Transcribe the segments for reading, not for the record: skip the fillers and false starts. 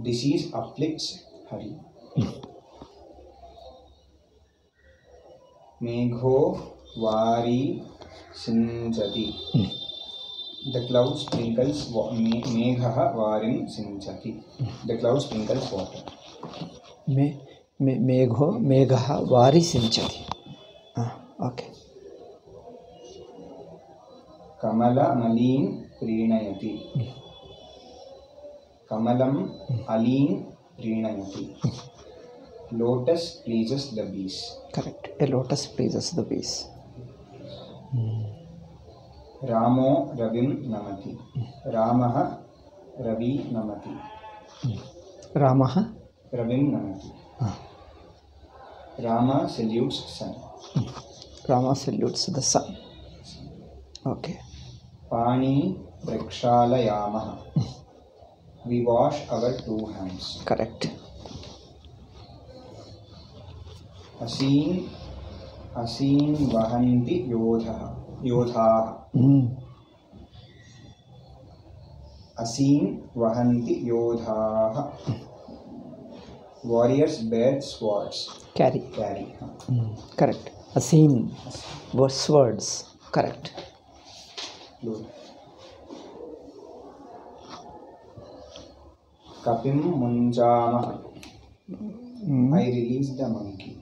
Disease afflicts Hari. Megho vari sinchati. The cloud sprinkles megha varim sinchati. The cloud sprinkles water. Megho megha vari sinchati. Okay. Kamala maleen prinayati. Kamalam aleen prinayati. Lotus pleases the bees. Correct. A lotus pleases the bees. Ramo ravim namati. Ramaha ravi namati. Ramaha Ravim namati. Rama salutes sun. Rama salutes the sun. Okay. Pani prakshalayamaha. We wash our 2 hands. Correct. Asin vahanti yodhaha. Asin vahanti yodhaha. Warriors bear swords. Carry. Correct. Asin swords. Correct. Good. Kapim munjama. I release the monkey.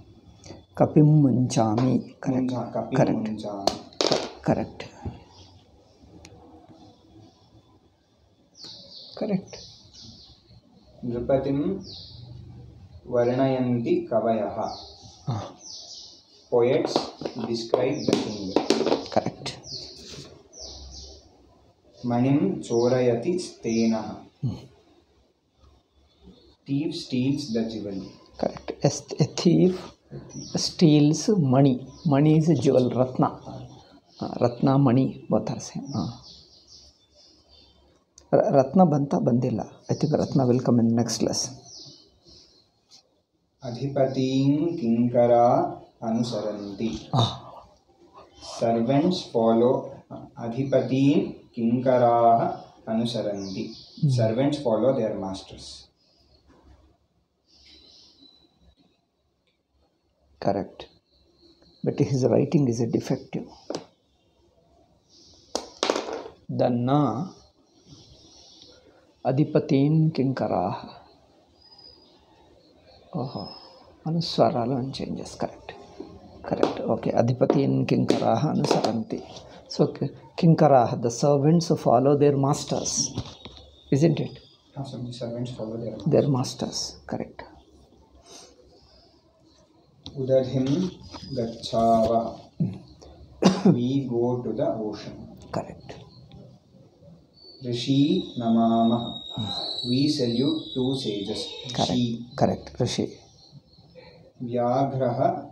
Kapim munjami. Correct. Kapim Correct. munjami. Correct. Correct. Nrupatim varnayanti kavayaha. Poets describe the king. Correct. Manim chorayati stenaha. Thief steals the jewel. Correct. A thief steals money. Money is a jewel. Ratna. Ratna, money, both are same. Ratna banta bandilla. I think Ratna will come in next lesson. Adhipatim kinkara anusaranti. Servants follow. Adhipatim kinkaraha anusaranti. Servants follow their masters. Correct. But his writing is a defective. Danna Adhipatin Kinkaraha. Anuswaralu and changes. Correct. Okay. Adhipatin Kinkaraha Anusaranti. So Kinkaraha, the servants follow their masters. Isn't it? So the servants follow their masters. Correct. Udadhim gachava. We go to the ocean. Correct. Rishi namama. We salute 2 sages. Correct. Rishi. Vyagraha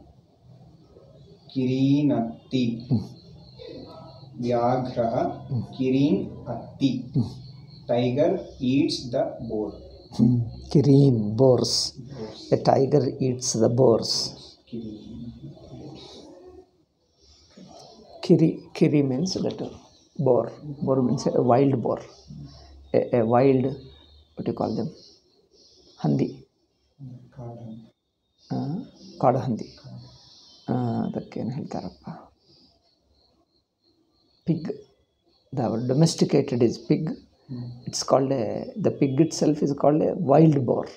kirinatti. Vyagraha kirinatti. Tiger eats the boar. Kirin, boars. A tiger eats the boars. Kiri means that boar. Boar means a wild boar. A wild, what do you call them? Handi. Kaada handi. Adakenu heltarappa. Pig. The domesticated is pig. It's called the pig itself is called a wild boar.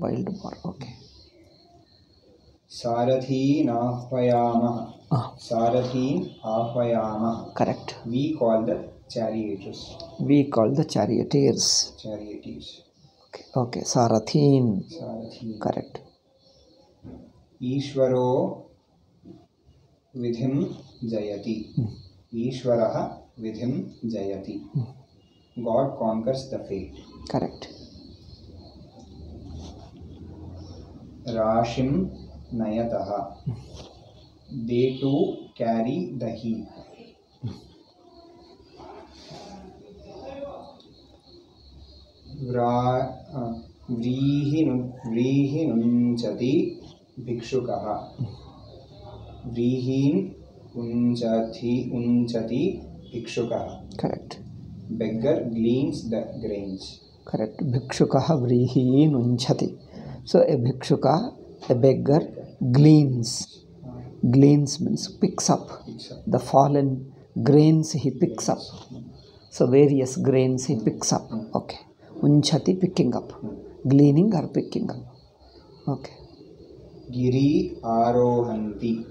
Okay. Sarathin ahvayama. Sarathin ahvayama. Correct. We call the charioteers. Charioteers. Okay. Sarathin. Correct. Ishvaro vidhim jayati. Ishvaraha vidhim jayati. God conquers the fate. Correct. Rashim nayataha. They too carry the heap. Vrihinunchati bhikshukaha. Vrihin unchati bhikshukaha. Correct. Beggar gleans the grains. Correct. Bhikshukah vrihi nunchati. So a bhikshuka, a beggar, gleans. Gleans means picks up. The fallen grains he picks up. So various grains he picks up. Okay. Unchati, picking up. Gleaning or picking up. Okay. Giri arohanti.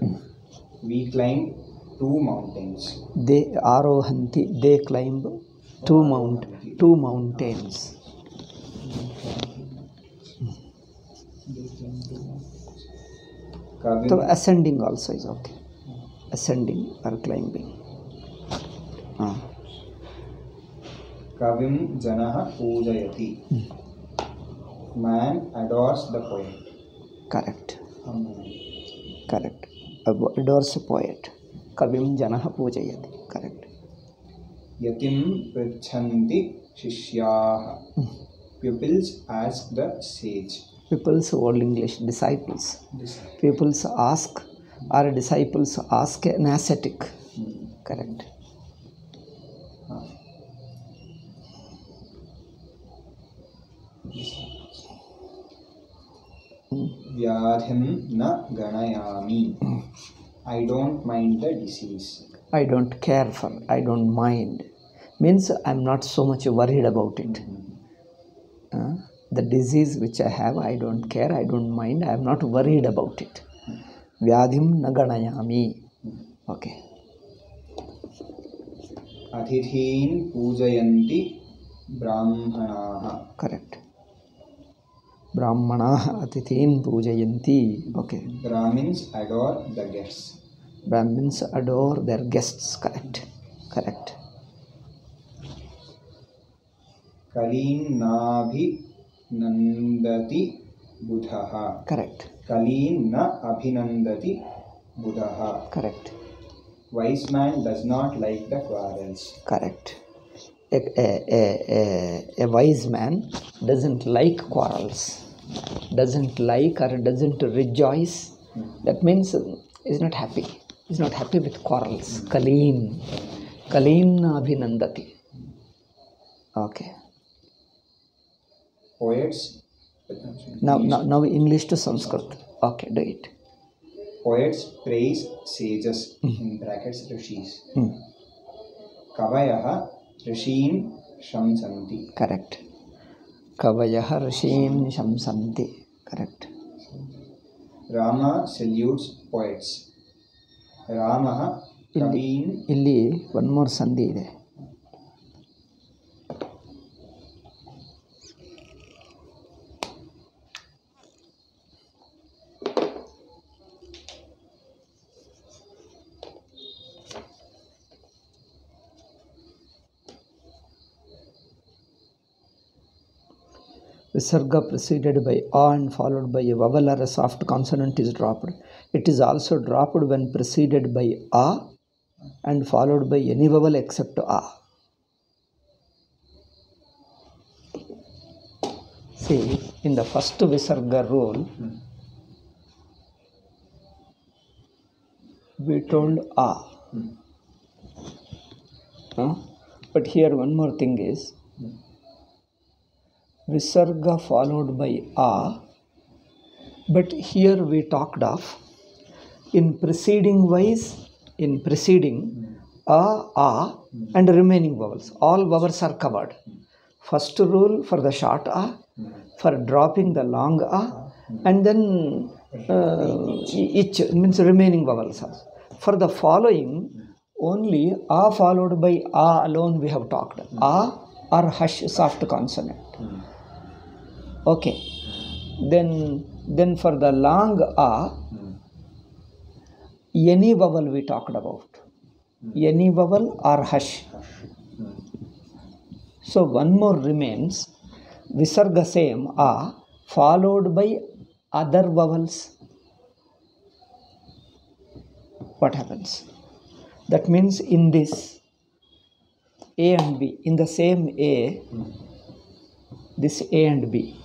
We climb 2 mountains. They arohanti, they climb two mountains. Kavim, So ascending also is okay. Ascending or climbing. Kavim Janaha Pujayati. Man adores the poet. Correct. Correct. Adores a poet. Kavim Janaha Pujayati. Correct. Yatim Prichanti Shishyaha. Pupils ask the sage. Pupils, Old English, disciples. Pupils ask, or disciples ask an ascetic. Correct. Vyadhim na ganayami. I don't mind the disease. I don't care for, I don't mind. Means I'm not so much worried about it. The disease which I have, I don't care, I don't mind, I am not worried about it. Vyadhim na ganayami. Okay. Adhithin pujayanti brahmanaha. Correct. Brahmana atithin pujayanti. Okay. Brahmins adore the guests. Brahmins adore their guests. Correct. Correct. Kalin nabhi nandati buddhaha. Correct. Kalin na abhinandati buddhaha. Correct. Wise man does not like the quarrels. Correct. A wise man doesn't like quarrels, doesn't like or doesn't rejoice. That means is not happy. Is not happy with quarrels. Kaleen abhinandati. Okay. Poets. Now English to Sanskrit. Okay, do it. Poets praise sages, in brackets rishis. Kavayaha rishin shamsanti. Correct. Kavayaha rishim shamsanti. Correct. Rama salutes poets. Ramaha kavin. Illi one more sandhi ide. Visarga preceded by a and followed by a vowel or a soft consonant is dropped. It is also dropped when preceded by a and followed by any vowel except a. See, in the first Visarga rule, we told a. But here one more thing is, Visarga followed by a, but here we talked of in preceding wise, in preceding a and remaining vowels. All vowels are covered. First rule for the short a, for dropping the long a, and then each means remaining vowels. For the following, only a followed by a alone we have talked. A or hush soft consonant. Okay. Then for the long a, any vowel we talked about. Any vowel or hush. So one more remains. Visarga same a followed by other vowels. What happens? That means in this A and B, in the same A, this A and B,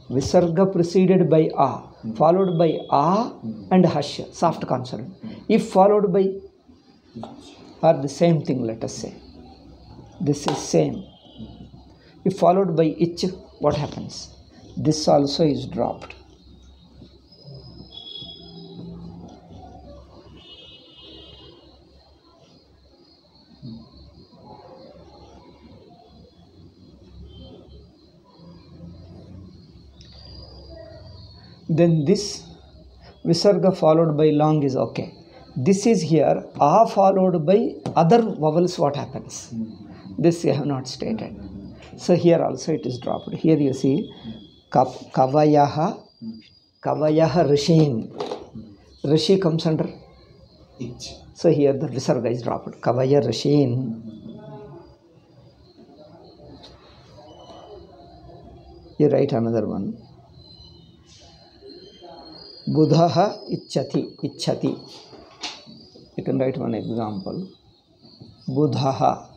Visarga preceded by a, followed by a and hush, soft consonant. If followed by, or the same thing, let us say, this is same. If followed by ich, what happens? This also is dropped. Then this visarga followed by long is okay. This is here, a followed by other vowels, what happens? This I have not stated. So here also it is dropped. Here you see, kavayaha, rishin. Rishi comes under Ich. So here the visarga is dropped. Kavaya rishin. You write another one. Buddhaha ichchati. You can write one example. Buddhaha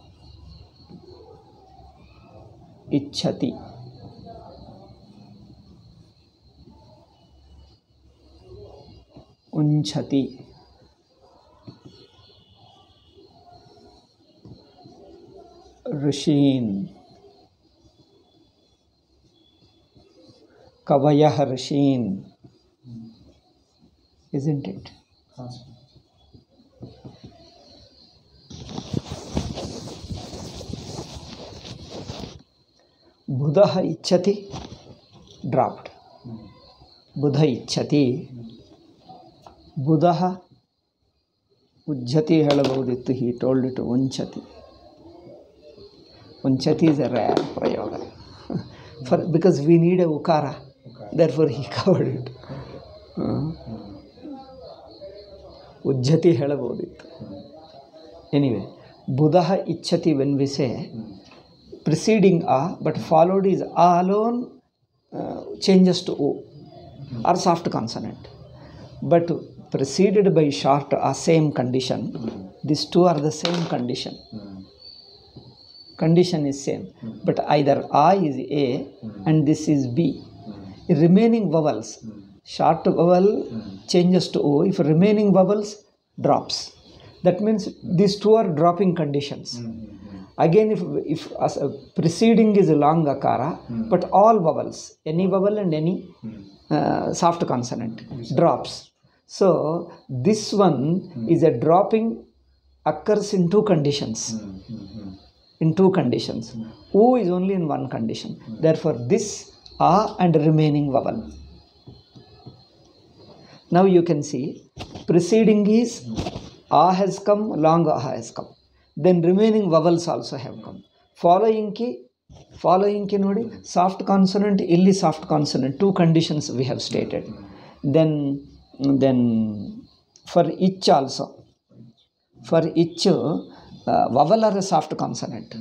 ichchati. Unchati. Rishin. Kavayah rishin. Isn't it? Buddha ichchati, dropped. Buddha ichchati. Buddha ujjati helabodittu, he told it unchati. Unchati is a rare prayoga. Because we need a ukara, therefore he covered it. Ujjati helabodittu. Anyway, Buddha ichchati, when we say preceding a but followed is a alone, changes to o or soft consonant. But preceded by short a, same condition. These two are the same condition. Condition is same, but either a is a and this is b. Remaining vowels, short vowel changes to o. If remaining vowels drops, that means these two are dropping conditions. Again, if as a preceding is a long akara, but all vowels, any vowel and any soft consonant drops. So this one is a dropping occurs in two conditions. In two conditions. O is only in one condition. Therefore, this a and remaining vowel. Now you can see preceding is a has come, long a has come. Then remaining vowels also have come. Following ki nodi, soft consonant, illi soft consonant, two conditions we have stated. Then for ich also, for ich, vowel are a soft consonant.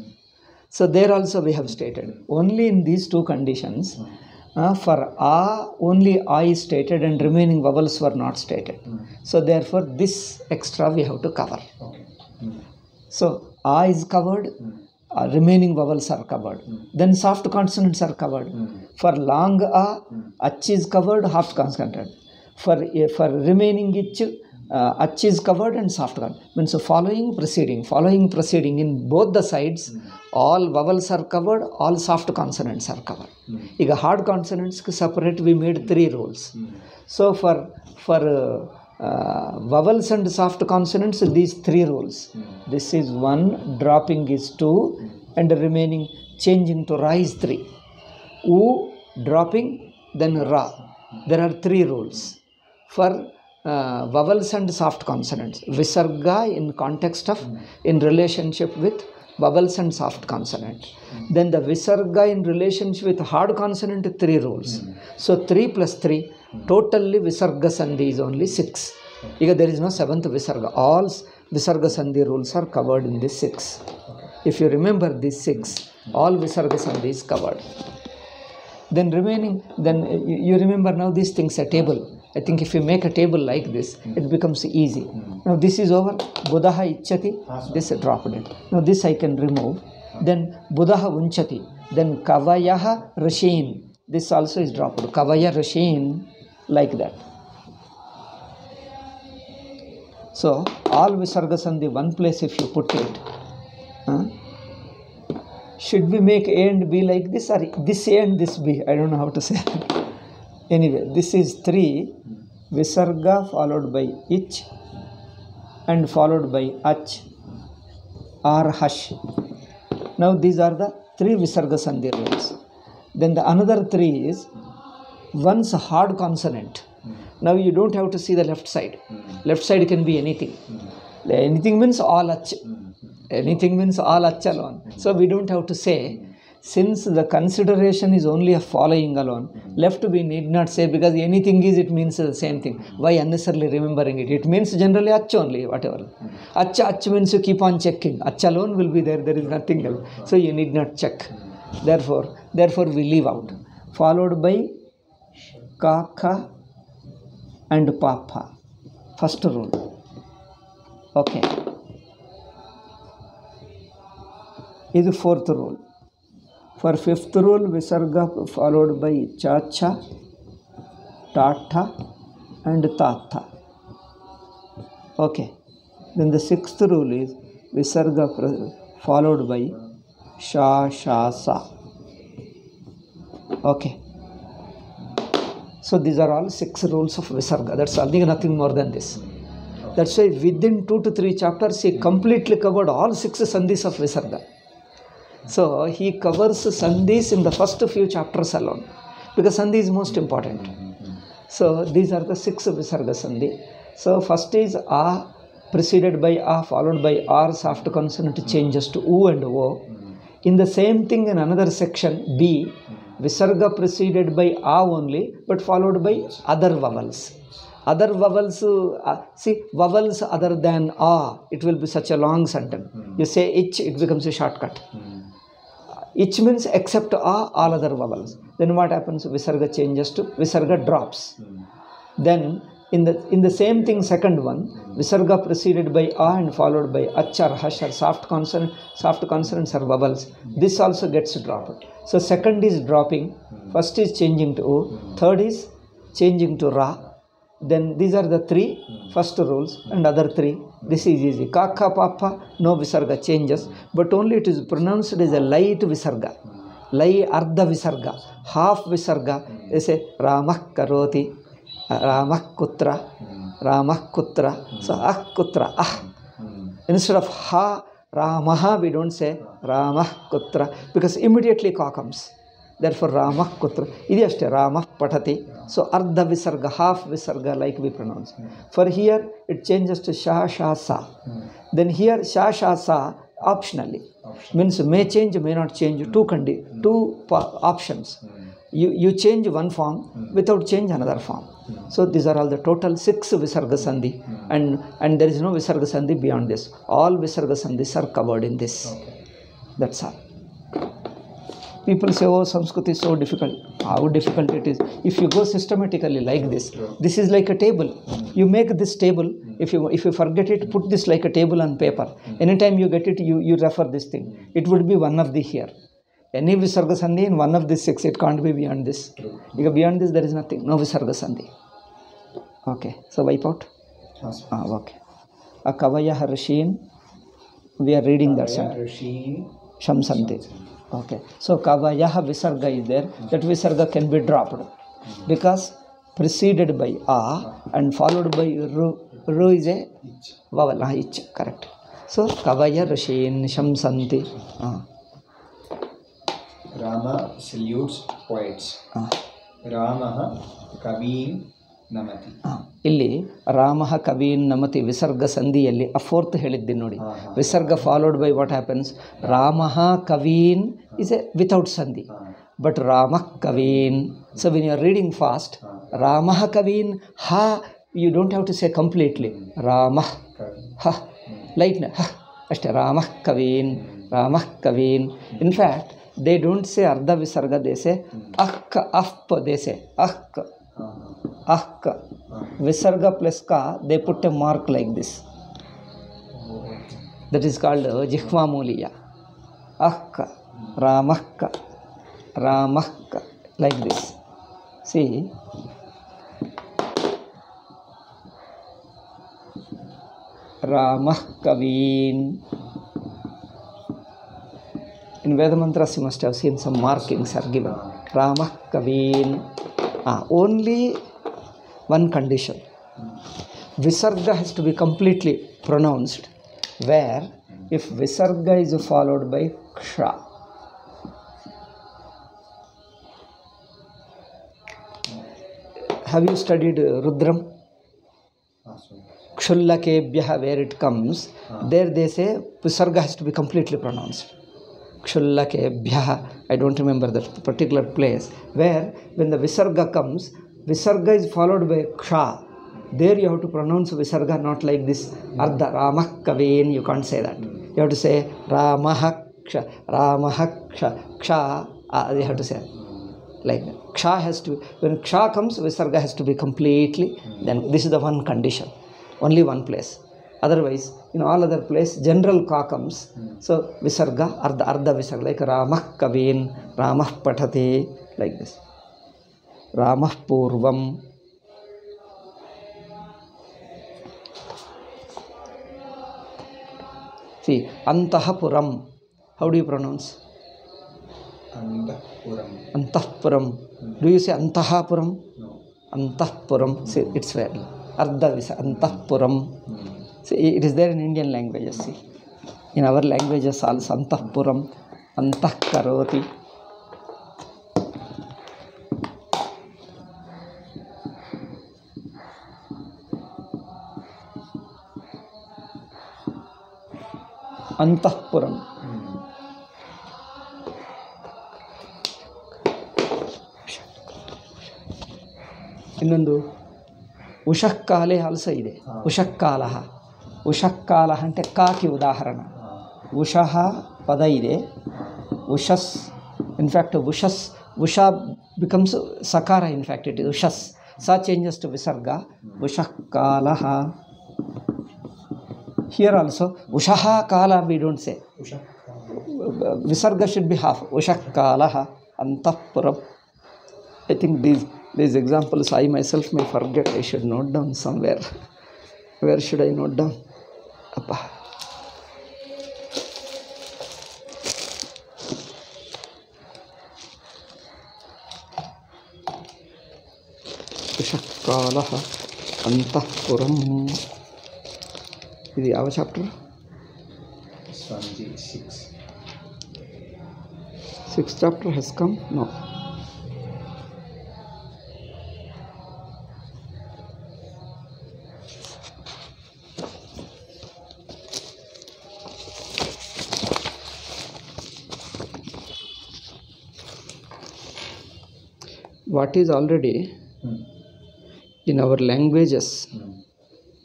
So there also we have stated, only in these two conditions, for a, only a is stated and remaining vowels were not stated. So therefore this extra we have to cover. So a is covered, remaining vowels are covered. Then soft consonants are covered. For long a, ach is covered, half consonant. For remaining ich, ach is covered and soft consonant. Means following preceding in both the sides, all vowels are covered, all soft consonants are covered. Iga hard consonants separate we made three rules. So for vowels and soft consonants, these three rules. This is 1, dropping is 2, and remaining changing to ra is 3. U dropping, then ra. There are three rules. For vowels and soft consonants, visarga in context of, in relationship with vowels and soft consonant. Then the visarga in relationship with hard consonant, three rules. So 3 plus 3, totally visarga sandhi is only 6. Because there is no 7th visarga. All visarga sandhi rules are covered in this 6. If you remember this 6, all visarga sandhi is covered. Then remaining, then you remember now these things, a table. I think if you make a table like this, it becomes easy. Now this is over. Buddhaha ichchati, this dropped it. Now this I can remove. Then Buddhaha unchati. Then kavayaha rishin. This also is dropped. Kavaya rishin, like that. So all visarga sandhi one place if you put it. should we make A and B like this, or this A and this B? I don't know how to say. Anyway, this is 3 Visarga followed by Ich and followed by Ach or Hush. Now these are the 3 Visarga Sandhi rules. Then the another 3 is once a hard consonant. Now you don't have to see the left side. Left side can be anything. Anything means all Ach. Anything means all Ach alone. So we don't have to say, since the consideration is only a following alone, left we need not say, because anything is, it means the same thing. Why unnecessarily remembering it? It means generally Ach only, whatever. Ach means you keep on checking. Ach alone will be there is nothing else. So you need not check. Therefore we leave out. Followed by Kaka and Papa. First rule. Okay. This is 4th rule. For 5th rule, Visarga followed by Chacha, Tata and Tata. Okay. Then the 6th rule is Visarga followed by Sha, Sha, Sa. Okay. So these are all 6 rules of Visarga. That's nothing more than this. That's why within 2 to 3 chapters, he completely covered all 6 sandhis of Visarga. So he covers sandhis in the first few chapters alone, because sandhi is most important. So these are the 6 Visarga Sandhi. So first is A preceded by A followed by R, soft consonant changes to U and O. In the same thing in another section, B, Visarga preceded by A only, but followed by other vowels. Other vowels, vowels other than A, it will be such a long sentence. You say Ich, it becomes a shortcut. Ich means except A, all other vowels. Then what happens? Visarga changes to, Visarga drops. Then in the same thing, second one, Visarga preceded by A and followed by Ach or Hush or soft consonants are vowels. This also gets dropped. So second is dropping, first is changing to O, third is changing to Ra. Then these are the 3 first rules, and other 3. This is easy. Kaka, Papa, no Visarga changes, but only it is pronounced as a light Visarga. Lai Ardha Visarga, half Visarga. They say Ramah Karoti, Ramah Kutra, Ramah Kutra. So Ah Kutra, Ah. Instead of Ha, Ramaha, we don't say Ramah Kutra, because immediately Ka comes. Therefore, Ramah Kutra. Idi ashte Ramah Patati. So, Ardha Visarga, half Visarga, like we pronounce. For here, it changes to Sha, Sha, Sa. Then here, Sha, Sha, Sa, optionally. Means may change, may not change. Two options. You change one form, without change another form. So, these are all the total 6 Visarga Sandhi. And there is no Visarga Sandhi beyond this. All Visarga Sandhis are covered in this. That's all. People say, oh, Sanskrit is so difficult. How difficult it is. If you go systematically like this, this is like a table. You make this table. If you forget it, put this like a table on paper. Anytime you get it, you refer this thing. It would be one of the here. Any Visarga Sandhi in one of these 6, it can't be beyond this. Because beyond this, there is nothing. No Visarga Sandhi. Okay. So wipe out. Okay. Akavaya Harashin. We are reading that sentence. Shamsanti. Okay. So Kavayaha Visarga is there. That Visarga can be dropped because preceded by A and followed by Ru. Ru is a vowel. Ich. Correct. So Kavaya Rashin Shamsanti. Rama salutes poets. Ramaha Kavin Namati. ಇಲ್ಲಿ ರಾಮಃ ಕವೀನ್ ನಮತಿ ವಿಸರ್ಗ ಸಂಧಿಯಲ್ಲಿ ಆ 4th ಹೇಳಿದ್ದೀನಿ ನೋಡಿ. Visarga followed by what happens? ರಾಮಃ ಕವೀನ್ is a without sandhi, but ರಾಮಃ ಕವೀನ್. So when you are reading fast, ರಾಮಃ ಕವೀನ್ ಹ, you don't have to say completely ರಾಮಃ ಹ, ಲೈಟ್ನ ಹ ಅಷ್ಟೇ. ರಾಮಃ ಕವೀನ್, ರಾಮಃ ಕವೀನ್. ಇನ್ಫ್ಯಾಕ್ಟ್ ದೇ ಡೋಂಟ್ ಸೇ ಅರ್ಧ ವಿಸರ್ಗ, ದೇ ಸೇ ಅಹ್ಕ ಅಫ್, ದೇ ಸೇ ಅಹ್ಕ ahka. Visarga plus ka, they put a mark like this. That is called Jihva Muliya. Ahka, Ramahka, Ramahka, like this. See, Ramah Kaveen, In Veda Mantras you must have seen some markings are given. Ramah Kaveen. Only one condition. Visarga has to be completely pronounced, where if Visarga is followed by Ksha. Have you studied Rudram? Kshullakebhyaha, where it comes, there they say Visarga has to be completely pronounced. Kshullakebhyaha, I don't remember that particular place, where when the Visarga comes, Visarga is followed by Ksha. There you have to pronounce Visarga, not like this Ardha Ramah Kaveen, you can't say that. You have to say Ramah Ksha, Ksha, you have to say like that. Ksha has to, when Ksha comes, Visarga has to be completely, then this is the one condition. Only one place. Otherwise, in all other place, general Ka comes. So, Visarga, Ardha Visarga, like Ramah Kaveen, Ramah Pathate, like this. Ramah Purvam. See, Antahapuram. How do you pronounce? Antahpuram. Antahpuram. Do you say Antahapuram? No. Antahpuram. See, it's where Ardha Visa, Antahpuram. See, it is there in Indian languages. See, in our languages also, Antahpuram, Antahkaroti. Antahpuram. ಇನ್ನೊಂದು ಉಷಃಕಾಲೆ also ಇದೆ. ಉಷಃಕಾಲಃ. ಉಷಃಕಾಲಃ అంటే ಕಾಕಿ ಉದಾಹರಣ. ಉಷಃ ಪದ ಇದೆ. ಉಷಸ್, in fact ಉಷಾ becomes ಸಕಾರ, in fact it is ಉಷಸ್. ಸಾ ಚೇಂಜಸ್ ಟು ವಿಸರ್ಗ. ಉಷಃಕಾಲಃ. Here also, Ushaha Kala we don't say. Visarga should be half. Ushakalaha, Antahpuram. I think these examples I myself may forget. I should note down somewhere. Where should I note down? Appa. Ushakalaha, Antahpuram. Is our chapter? Swamiji, 6. Sixth chapter has come? No. What is already in our languages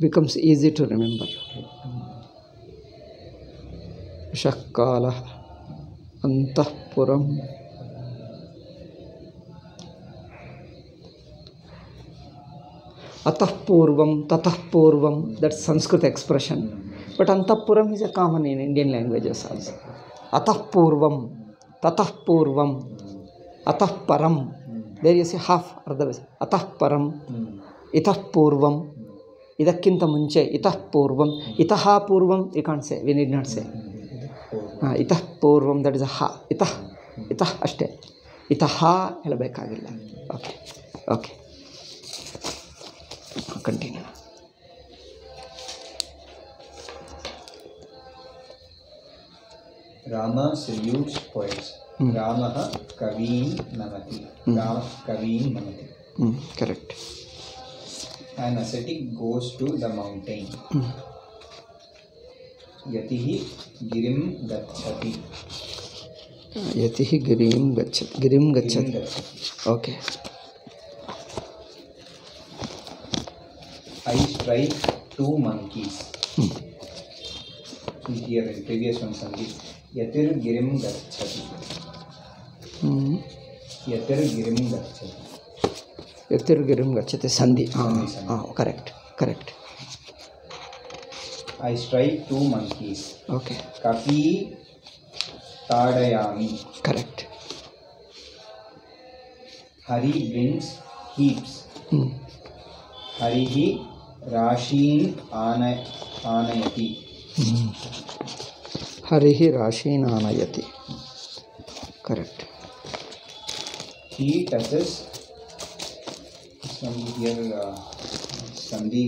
becomes easy to remember. Ushakala, Antahpuram. Atahpurvam, Tatahpurvam, that's Sanskrit expression. But Antahpuram is a common in Indian languages also. Atahpurvam, Tatahpurvam, Atahparam. There you see half, Atahparam, Itahpurvam. ಇದಕ್ಕಿಂತ ಮುಂಚೆ ಇತಃ ಪೂರ್ವಂ, ಇತಃ ಪೂರ್ವಂ you can't say, we need not say. ಇತಃ ಪೂರ್ವಂ, that is a ಹ. ಇತಃ ಇತಃ ಅಷ್ಟೇ, ಇತಃ ಹೇಳಬೇಕಾಗಿಲ್ಲ. Okay okay, continue. Rama salutes poets. Ramah Kaveen Namati. Ramah Kaveen Namati. Correct. An ascetic goes to the mountain. Yatihi Girim Gacchati. Yatihi Girim Gacchati. Girim Gacchati. Okay. I strike 2 monkeys. Here in previous one Sandeep. Yatir Girim Gacchati. Yatir Girim Gacchati. Yatir Girim Gacchati. Sandhi. Correct. Correct. I strike 2 monkeys. Okay. Kapi Tadayami. Correct. Hari brings heaps. Harihi Rashin Anayati. Harihi Rashin Anayati. Correct. He touches some here Sandhi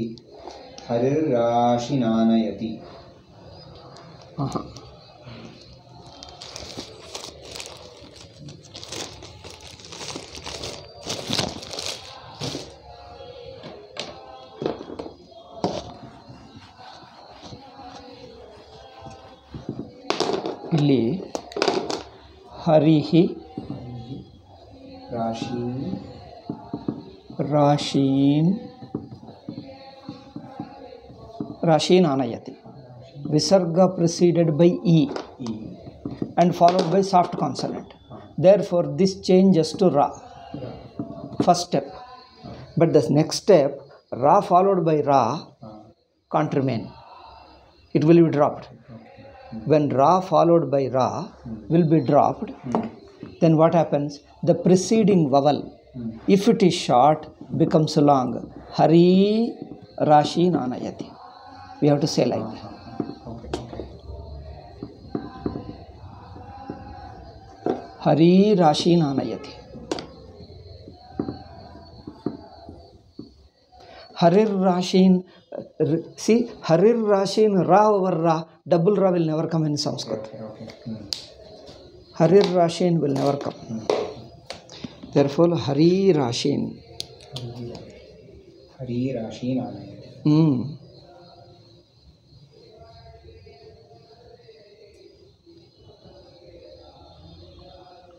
Harir Rashinanayati. ಇಲ್ಲಿ ಹರಿಹಿ ರಾಶೀನ್ ಆನಯತಿ. Visarga preceded by E and followed by soft consonant. Therefore, this changes to Ra. First step. But the next step, Ra followed by Ra can't remain. It will be dropped. When Ra followed by Ra will be dropped, then what happens? The preceding vowel, if it is short, becomes long. Hari Rashi Nanayati. We have to say like that. Hari Rashi Nanayati. Harir Rashin. See, Harir Rashin, Ra over Ra, double Ra will never come in Sanskrit. Harir Rashin will never come. Therefore, Hari Rashin. Hari Rashin Anayati.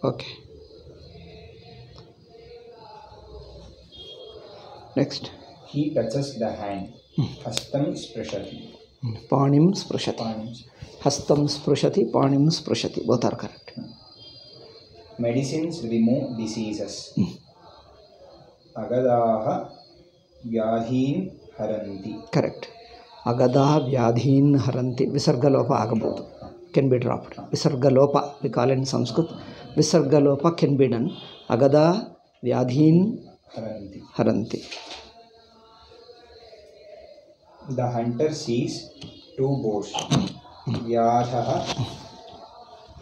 Okay. Next. He touches the hand. Hastam sprashati. Panim sprashati. Hastam sprashati, panim sprashati. Both are correct. Medicines remove diseases. Agadaha vyadhin haranti. Correct. Agadaha vyadhin haranti. Visarga lopa agabodu. Can be dropped. Visarga lopa, we call it in Sanskrit. Visarga lopa can be done. Agada vyadhin haranti. The hunter sees two boars. Vyadhaha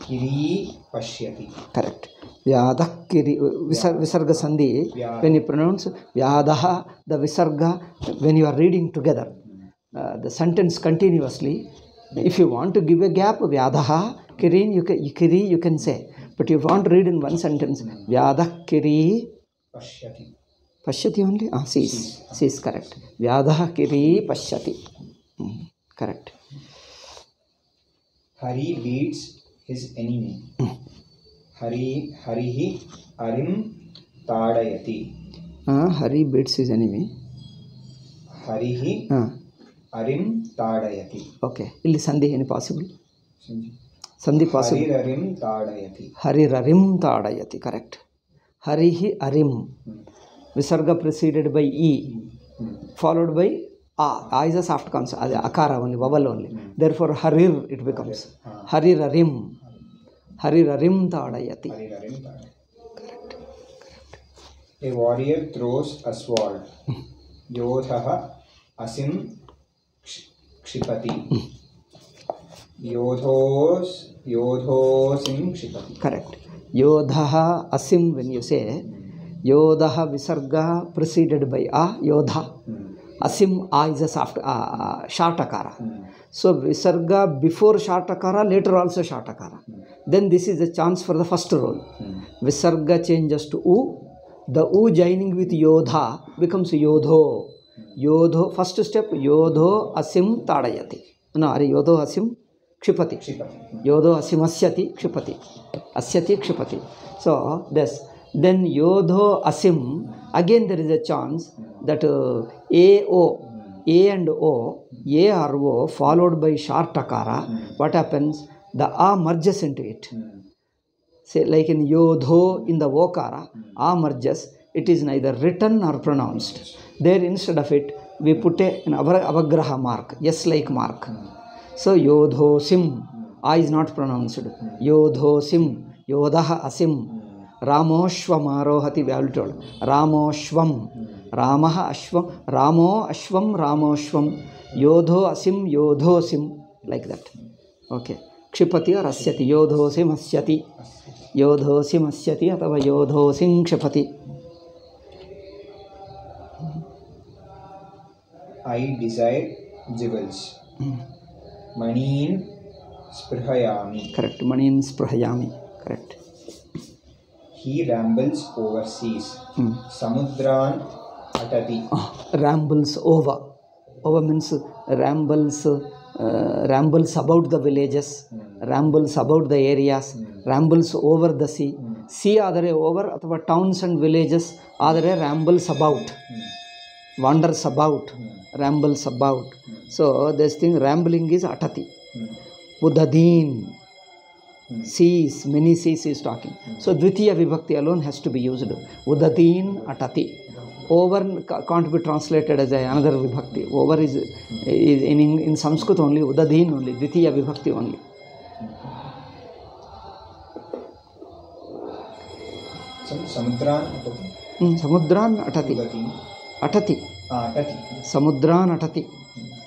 kiri pashyati. Correct. Vyadha kiri. Visarga sandhi. When you pronounce Vyadaha, the Visarga, when you are reading together, the sentence continuously. If you want to give a gap, Vyadaha kiri, you can say. But if you want to read in one sentence, Vyadha kiri pashyati. Pashyati only? Sees, correct. Vyadaha kiri pashyati. Correct. Hari beats his enemy. Harihi arim tadayati. Hari beats his enemy. Harihi arim tadayati. Okay. Illi sandhi any possible? Sandhi possible. Harirarim tadayati. Harirarim tadayati. Correct. Harihi arim. Visarga preceded by E, followed by A. A is a soft consonant, akara only, vowel only. Therefore, Harir it becomes. Harirarim. Harirarim tadayati. Correct. A warrior throws a sword. Yodhaha asim kshipati. Yodhosim kshipati. Correct. Yodhaha asim, when you say Yodaha Visarga preceded by A, Yodha. Asim, A is a soft, short akara. So Visarga before short akara, later also short akara. Then this is a chance for the first roll. Visarga changes to U. The U joining with Yodha becomes Yodho. Yodho, first step, Yodho Asim Tadayati. No, Yodho Asim Kshipati. Yodho Asim Asyati Kshipati. Asyati Kshipati. So this. Then Yodho Asim, again there is a chance that A and O, A or O followed by short akara, what happens? The A merges into it. Say like in Yodho in the Okara, A merges, it is neither written nor pronounced. There instead of it, we put an avagraha mark, yes like mark. So Yodho Sim, A is not pronounced. Yodho Sim, Yodaha Asim. Ramoshvamarohati, we have told. Ramoshvam. Ramaha Ashvam. Ramo Ashvam, Ramoshvam. Yodho Asim, Yodho Sim. Like that. Okay. Kshipati or Asyati. Yodho Sim Asyati. ಯೋಧೋಸಿ ಮಸ್ಯತಿ ಅಥವಾ ಯೋಧೋಸಿ ಕ್ಷಪತಿ. I desire jewels. Manin sprihayami. Correct. Manin sprihayami. Correct. He rambles overseas. Samudran atati. Rambles over. Over means rambles about the villages, rambles about the areas, rambles over the sea. Sea ಆದರೆ over ಅಥವಾ towns and villages ಆದರೆ rambles about, wanders about, rambles about. So this thing rambling is atati. Udadin, seas, many seas is talking. So dvitiya vibhakti alone has to be used. Udadin atati. Over can't be translated as another vibhakti. Over is in Sanskrit only, udadin only, dvitiya vibhakti only. Samudran atati. Samudran atati. Atati. Atati. Samudran atati.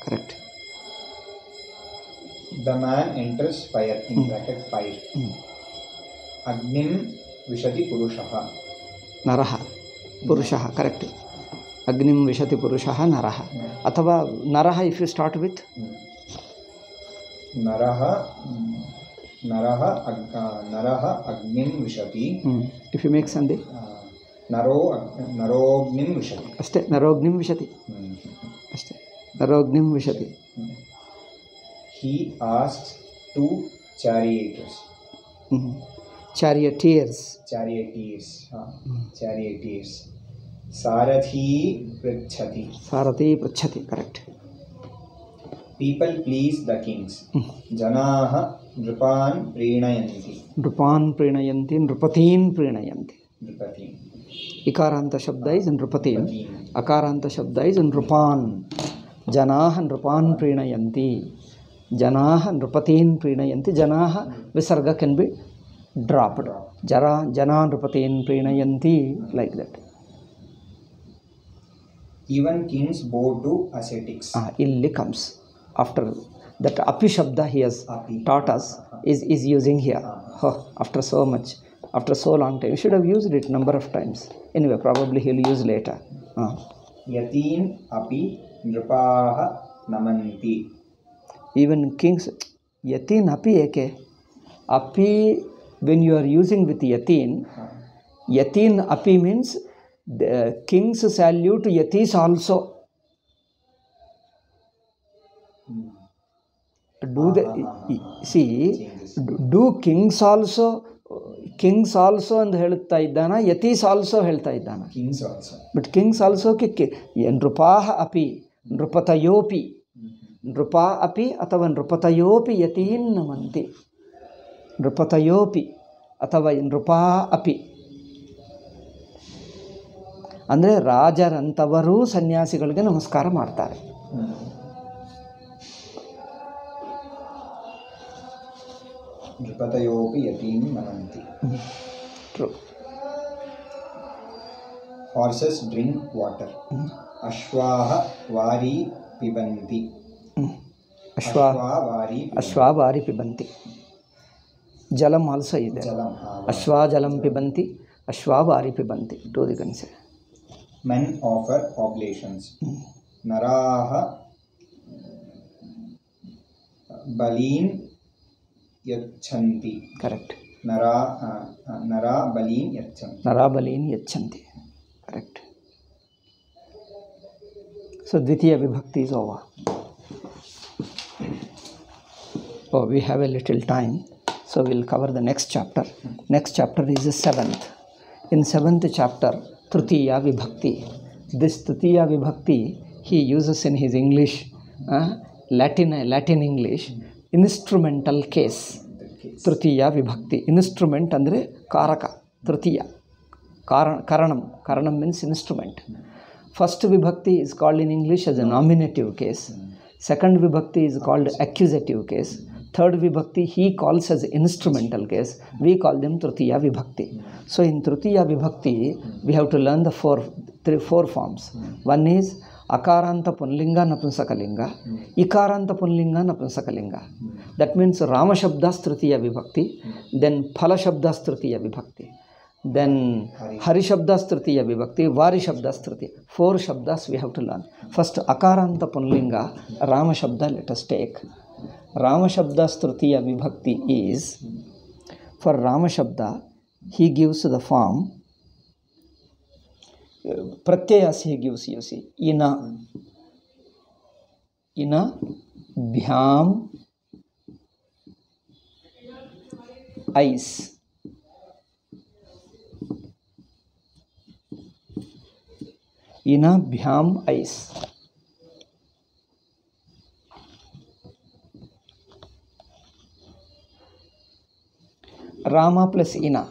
Correct. The man enters fire, in bracket fire. Agnim vishati purushaha. Naraha. Purushaha, correct. Agnim vishati purushaha naraha. Athava naraha if you start with naraha agnim vishati. If you make sandhi narognim vishati. Aste narognim vishati. Aste narognim vishati. He asks two charioteers. Charioteers. Sarathi pritchati. Sarathi pritchati, correct. People please the kings. Janaha nrupan prinayanti. Nrupan prinayanti, nrupatin prinayanti. Nrupatin. Ikaranta shabda is nrupatin. Akaranta shabda is nrupan. Janaha nrupan prinayanti. Janaha nrupatin prinayanti. Janaha visarga can be dropped. Jana nrupatin prinayanti, like that. Even kings bow to ascetics. Illi comes after that. Api shabda he has taught us is using here. After so much, after so long time, you should have used it number of times. Anyway, probably he'll use later. Yatin api nrupaha namanti. Even kings, yatin api eke. Api, when you are using with yatin api means the kings salute yatis also. Do kings also and ಹೇಳ್ತಾ ಇದ್ದಾನ, ಯತೀಸ್ also ಹೇಳ್ತಾ ಇದ್ದಾನ. But Kings also ನೃಪಾಹ ಅಪಿ ನೃಪತಯೋಪಿ, ನೃಪಾ ಅಪಿ ಅಥವಾ ನೃಪತಯೋಪಿ ಯತೀನ್ ನಮಂತಿ. ನೃಪತಯೋಪಿ ಅಥವಾ ನೃಪಾ ಅಪಿ ಅಂದರೆ ರಾಜರಂಥವರೂ ಸನ್ಯಾಸಿಗಳಿಗೆ ನಮಸ್ಕಾರ ಮಾಡ್ತಾರೆ. ನೃಪತಯೋಪಿ Yatin ನಮಂತಿ. True. Horses drink water. Ashwaha vari pibanti. Ashwa vari pibanti. Jalam also is there. Ashwa jalam pibanti. Ashwa vari pibanti. Two you can say. Men offer oblations. Naraha balin yachanti. Correct. Nara balin yachanti. Nara balin yachanti. Correct. So Dvitiya Vibhakti is over. Oh, we have a little time, so we'll cover the next chapter. Next chapter is the 7th. In 7th chapter, Tritiya Vibhakti. This Tritiya Vibhakti he uses in his English, Latin English, instrumental case. Tritiya Vibhakti. Instrument andre karaka. Tritiya. Karanam means instrument. First Vibhakti is called in English as a nominative case. Second Vibhakti is called accusative case. Third Vibhakti he calls as instrumental case. We call them Tritiya Vibhakti. So in Tritiya Vibhakti we have to learn the four forms. One is Akaranta Punlinga Napunsakalinga, Ikaranta Punlinga Napunsakalinga. That means Rama Shabdas Tritiya Vibhakti, then Phala Shabdas Tritiya Vibhakti, then Hari Shabdas Tritiya Vibhakti, Vari Shabdas Tritiya. 4 Shabdas we have to learn. First Akaranta Punlinga, Rama Shabda let us take. Rama Shabdas Tritiya Vibhakti is, for Rama Shabda, he gives the form, Pratyayas he gives, you see, Ina Bhyam Ais. Ina Bhyam Ais. Rama plus Ina,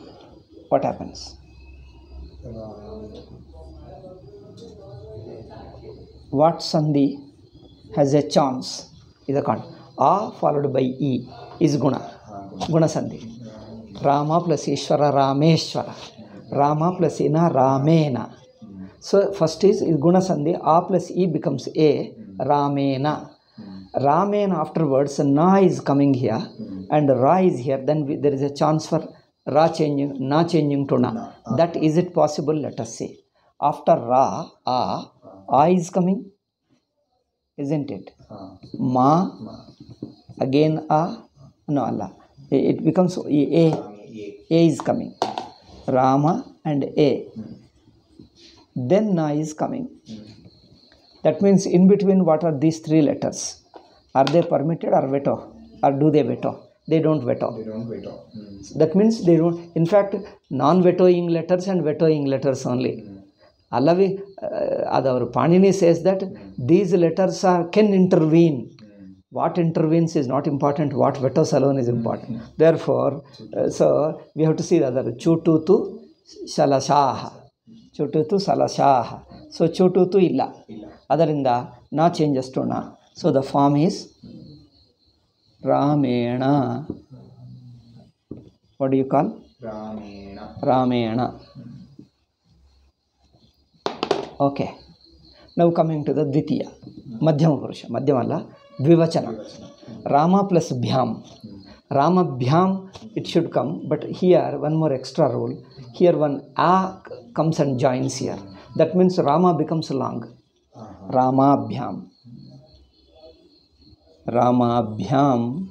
what happens? What Sandhi has a chance is a con. A followed by E is Guna. Guna Sandhi. Rama plus Ishvara, Rameshvara. Rama plus Ina, Ramena. So first is Guna Sandhi. A plus E becomes A, Ramena. Ramena afterwards, Na is coming here and Ra is here. Then there is a chance for Ra changing, Na changing to Na. That is it possible? Let us see. After Ra, A is coming, isn't it? Ma, again A, no Allah. It becomes A is coming. Rama and A. Then Na is coming. That means in between what are these 3 letters? Are they permitted or veto? Or do they veto? They don't veto. They don't veto. That means they don't. In fact, non-vetoing letters and vetoing letters only. Allavi, Adavar Panini says that these letters can intervene. What intervenes is not important. What vetos alone is important. Therefore, so we have to see the other. Chututu Shalashaha. Chututu Salashaha. So Chututu illa. Adarinda Na changes to Na. So the form is Ramena. What do you call? Ramena. Okay. Now coming to the Dvitiya. Madhyama Purusha. Madhyama alla. Dvivachana. Rama plus Bhyam. Rama Bhyam, it should come. But here, one more extra rule. Here one A comes and joins here. That means Rama becomes long. Rama Bhyam. Rama Bhyam.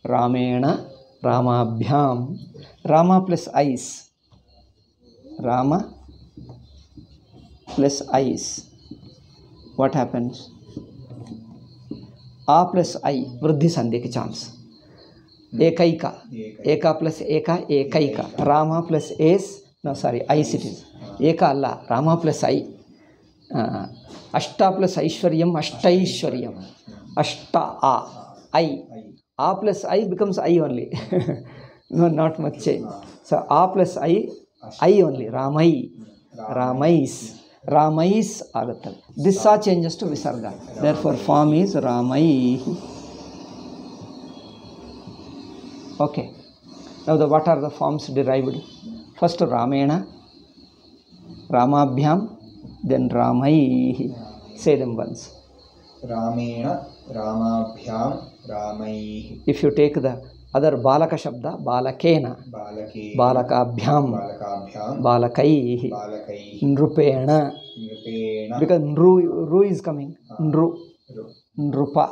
Ramena. Rama Bhyam. Rama plus Ais. Rama plus Ais. What happens? A plus I. Vruddhi Sandhi ki chance. Ekaika. Eka plus Eka. Ekaika. Rama plus Ace. No, sorry. Ais it is. Eka Allah. Rama plus I. Ashta plus Aishwaryam. Ashtaishwaryam. Ashta A. I. A plus I becomes I only. No, not much change. So A plus I only. Ramai. Ramais. Ramais agatal. This Sa changes to Visarga. Therefore, form is Ramai. Okay. Now, what are the forms derived? First, Ramena, Ramabhyam, then Ramai. Say them once. Ramena, Ramabhyam, Ramai. If you take the other Balaka Shabda, Balakena, Balakabhyam, Balakai, Nrupena. Because Nru is coming. Nrupa.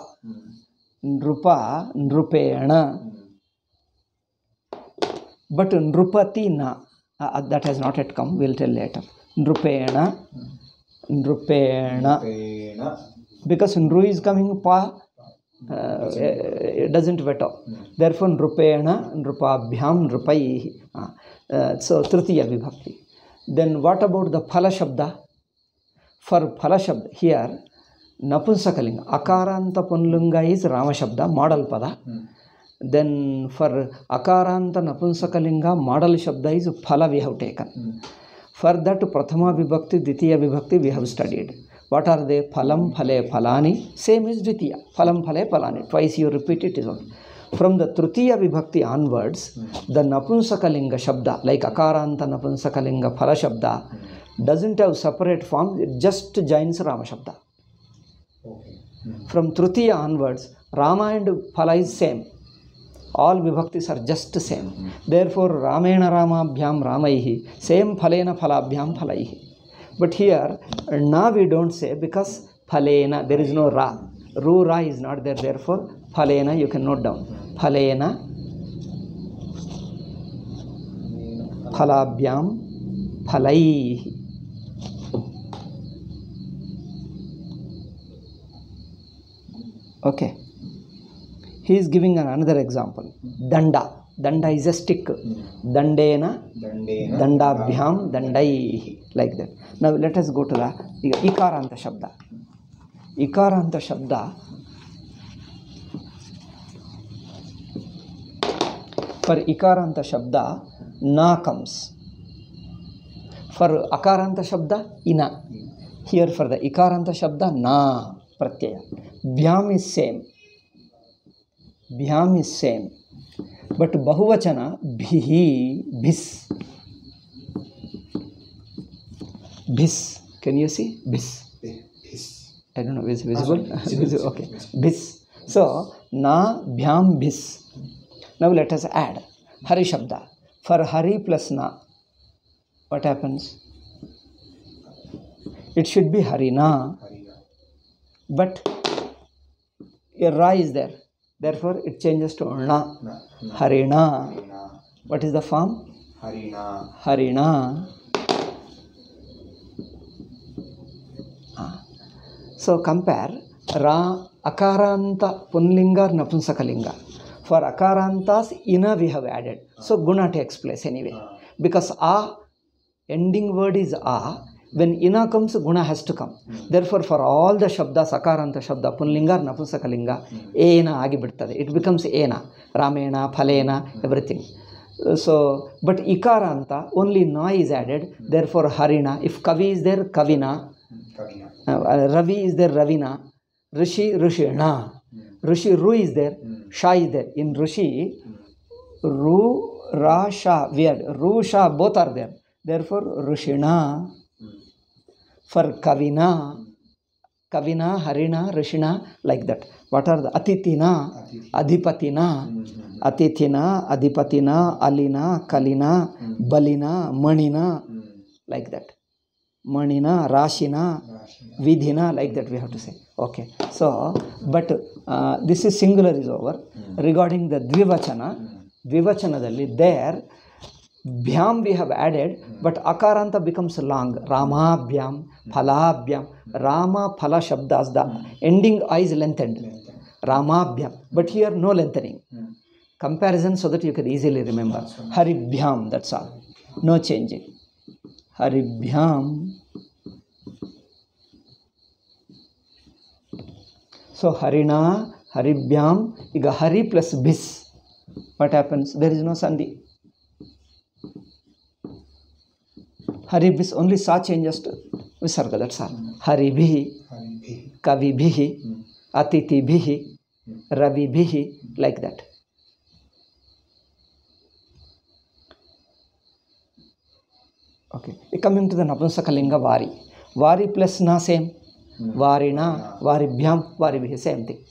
Nrupena. But Nrupati na. That has not yet come. We'll tell later. Nrupena. Because Nru is coming, Pa. It doesn't veto. Therefore, Nrupena, Nrupabhyam, Nrupai. So, Tritiya Vibhakti. Then, what about the Phala Shabda? For Phala Shabda, here, Napunsakalinga, Akaranta Punlunga is Rama Shabda, model Pada. Then, for Akaranta Napunsakalinga, model Shabda is Phala we have taken. For that, Prathama Vibhakti, Ditiya Vibhakti we have studied. What are they? Phalam, Phale, Phalani. Same is Dvitiya. Phalam, Phale, Phalani. Twice you repeat it is all. From the Tritiya Vibhakti onwards, the Napunsakalinga Shabda, like Akaranta Napunsakalinga Phala Shabda, doesn't have separate form, it just joins Rama Shabda. Okay. From Tritiya onwards, Rama and Phala is same. All Vibhaktis are just same. Therefore, Ramena Ramabhyam Ramaihi, same Phalena Phalabhyam Phalaihi. But here, na we don't say because Phalena, there is no Ra. Ru Ra is not there, therefore, Phalena you can note down. Phalena Phalabhyam Phalaihi. Okay. He is giving another example. Danda. Danda is a stick. Dandena, Dandabhyam, Dandai. Like that. Now let us go to the Ikaranta Shabda. Ikaranta Shabda. For Ikaranta Shabda, Na comes. For Akaranta Shabda, Ina. Here for the Ikaranta Shabda, Na. Pratyaya. Bhyam is same. Bhyam is same. But Bahuvachana, Bhihi, Bhis. Bhis. Can you see? Bhis. I don't know, is it visible? Okay. Bhis. So, Na, Bhyam, Bhis. Now let us add Hari Shabda. For Hari plus Na, what happens? It should be Harina. But a Ra is there. Therefore, it changes to Na. Harina. What is the form? Harina. So, compare Ra, Akaranta, Punlinga, Napunsakalinga. For Akarantas, Ina we have added. So, Guna takes place anyway. Because A, ending word is A. When Ina comes, Guna has to come. Therefore, for all the Shabdas, Akaranta Shabda, Punlinga, Napunsakalinga, Ena agibirtade. It becomes Ena. Ramena, Phalena, everything. So, but Ikaranta, only Na is added. Therefore, Harina. If Kavi is there, Kavina. Ravi is there, Ravina. Rishi, Rishina. Rishi, Ru is there. Sha is there. In Rishi, Ru, Ra, Sha. Weird. Ru, Sha, both are there. Therefore, Rishina. For Kavina, Harina, Rishina, like that. What are the Atitina, Adhipatina, Adhipatina, Alina, Kalina, Balina, Manina, like that. Manina, Rashina, Vidhina, like that we have to say. Okay. So, but this is singular is over. Regarding the Dvivachanadalli, there, Bhyam we have added, but Akaranta becomes long. Rama, Bhyam, Phala, Bhyam. Rama, Phala Shabdas, the ending I is lengthened. Rama, Bhyam. But here no lengthening. Comparison so that you can easily remember. Hari Bhyam, that's all. No changing. Hari Bhyam. So Harina, Hari Bhyam, iga Hari plus Bis. What happens? There is no Sandhi. Hari bis only Sa changes to Visarga, that's all. Hari Bhihi, Kavi Bhihi, Atiti Bhihi, Ravi Bhihi, like that. Okay. Coming to the Napunsakalinga Vari. Vari plus Na same. Varina, Varibhyam, Varibhihi, same thing.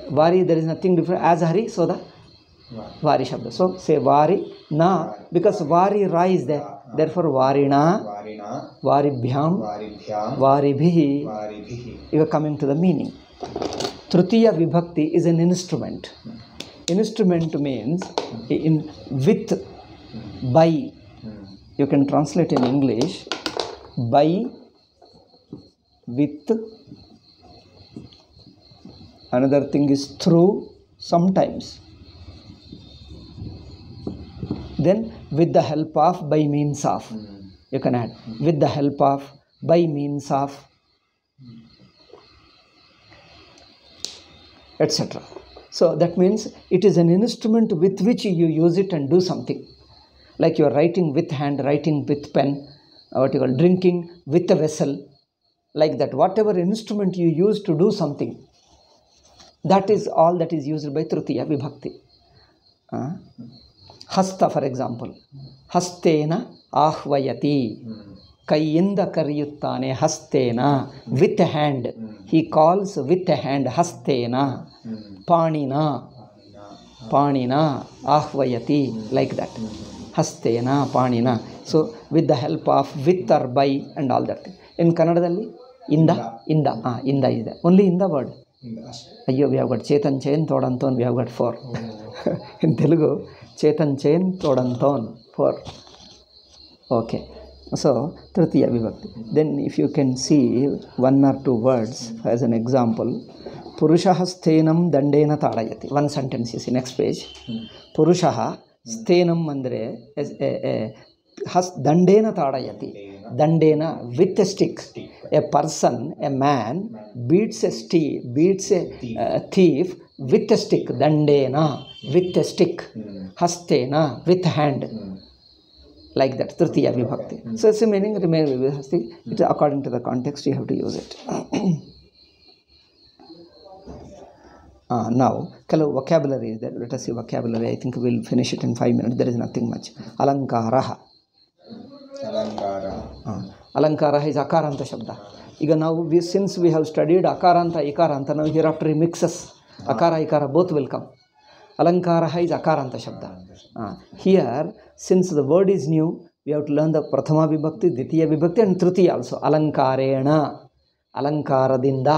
Vari, there is nothing different. As Hari, so the Vari Shabda. So say Vari, Na, because Vari Ra is there. Therefore, Varina, Varibhyam, Varibhihi. You are coming to the meaning. Tritiya Vibhakti is an instrument. Instrument means in with, by. You can translate in English by, with. Another thing is through, sometimes. Then with the help of, by means of. You can add with the help of, by means of, etc. So that means it is an instrument with which you use it and do something. Like you are writing with hand, writing with pen, what you call drinking with a vessel, like that. Whatever instrument you use to do something, That is all that is used by Tritiya Vibhakti. Hasta, for example. Hastena ahvayati. ಕೈಯಿಂದ ಕರೆಯುತ್ತಾನೆ ಹಸ್ತೇನ, with hand. He calls with hand ಹಸ್ತೇನ. ಪಾಣಿನ, ಪಾಣಿನ ಆಹ್ವಯತಿ, like that. ಹಸ್ತೇನ ಪಾಣಿನ. So with the help of, with or by and all that. In ಕನ್ನಡದಲ್ಲಿ ಇಂದ, ಇಂದ, ಇಂದ ಇದೆ. Only in the word. ಅಯ್ಯೋ, ವಿ ಹ್ಯಾವ್ ಗಟ್ ಚೇತನ್ ಚೈನ್ ತೋಡಂತೋನ್, we have got 4. In Telugu ಚೇತನ್ ಚೈನ್ ತೋಡಂತೋನ್ 4. Okay. So, Tritiya Vibhakti. Then if you can see 1 or 2 words as an example. Purushaha sthenam dandena tadayati. One sentence you see, next page. Purushaha sthenam andre dandena tadayati. Dandena, with a stick. A person, a man beats a thief with a stick. Dandena, with a stick. Hastena, with hand. Like that, Tritiya Vibhakti. So it's a meaning, remain Vibhakti. It's according to the context, you have to use it. Now, ಕೆಲವು vocabulary is there. Let us see vocabulary. I think we'll finish it in 5 minutes. There is nothing much. Alankaraha. Alankaraha is akaranta shabda. ಈಗ ನಾವು, since we have studied akaranta, ikaranta, now hereafter he mixes. Akara, ikara, both will come. Alankaraha is akaranta shabda. Here, since the word is new, we have to learn the Prathama Vibhakti, Ditiya Vibhakti and Tritiya also. Alankarena, Alankaradinda,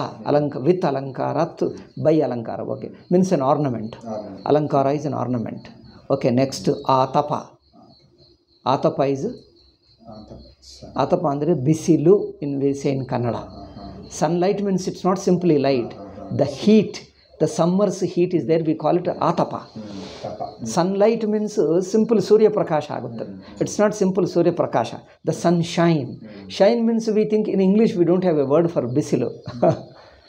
with Alankarat, by Alankara. Okay, means an ornament. Alankara is an ornament. Okay, next, Atapa. Atapa is, Atapa andre bisilu, in we say in Kannada. Sunlight means it's not simply light. The heat, the summer's heat is there, we call it Atapa. Sunlight means simple Surya Prakasha agutta. It's not simple Surya Prakasha. The sunshine. Shine means, we think in English we don't have a word for bisilu.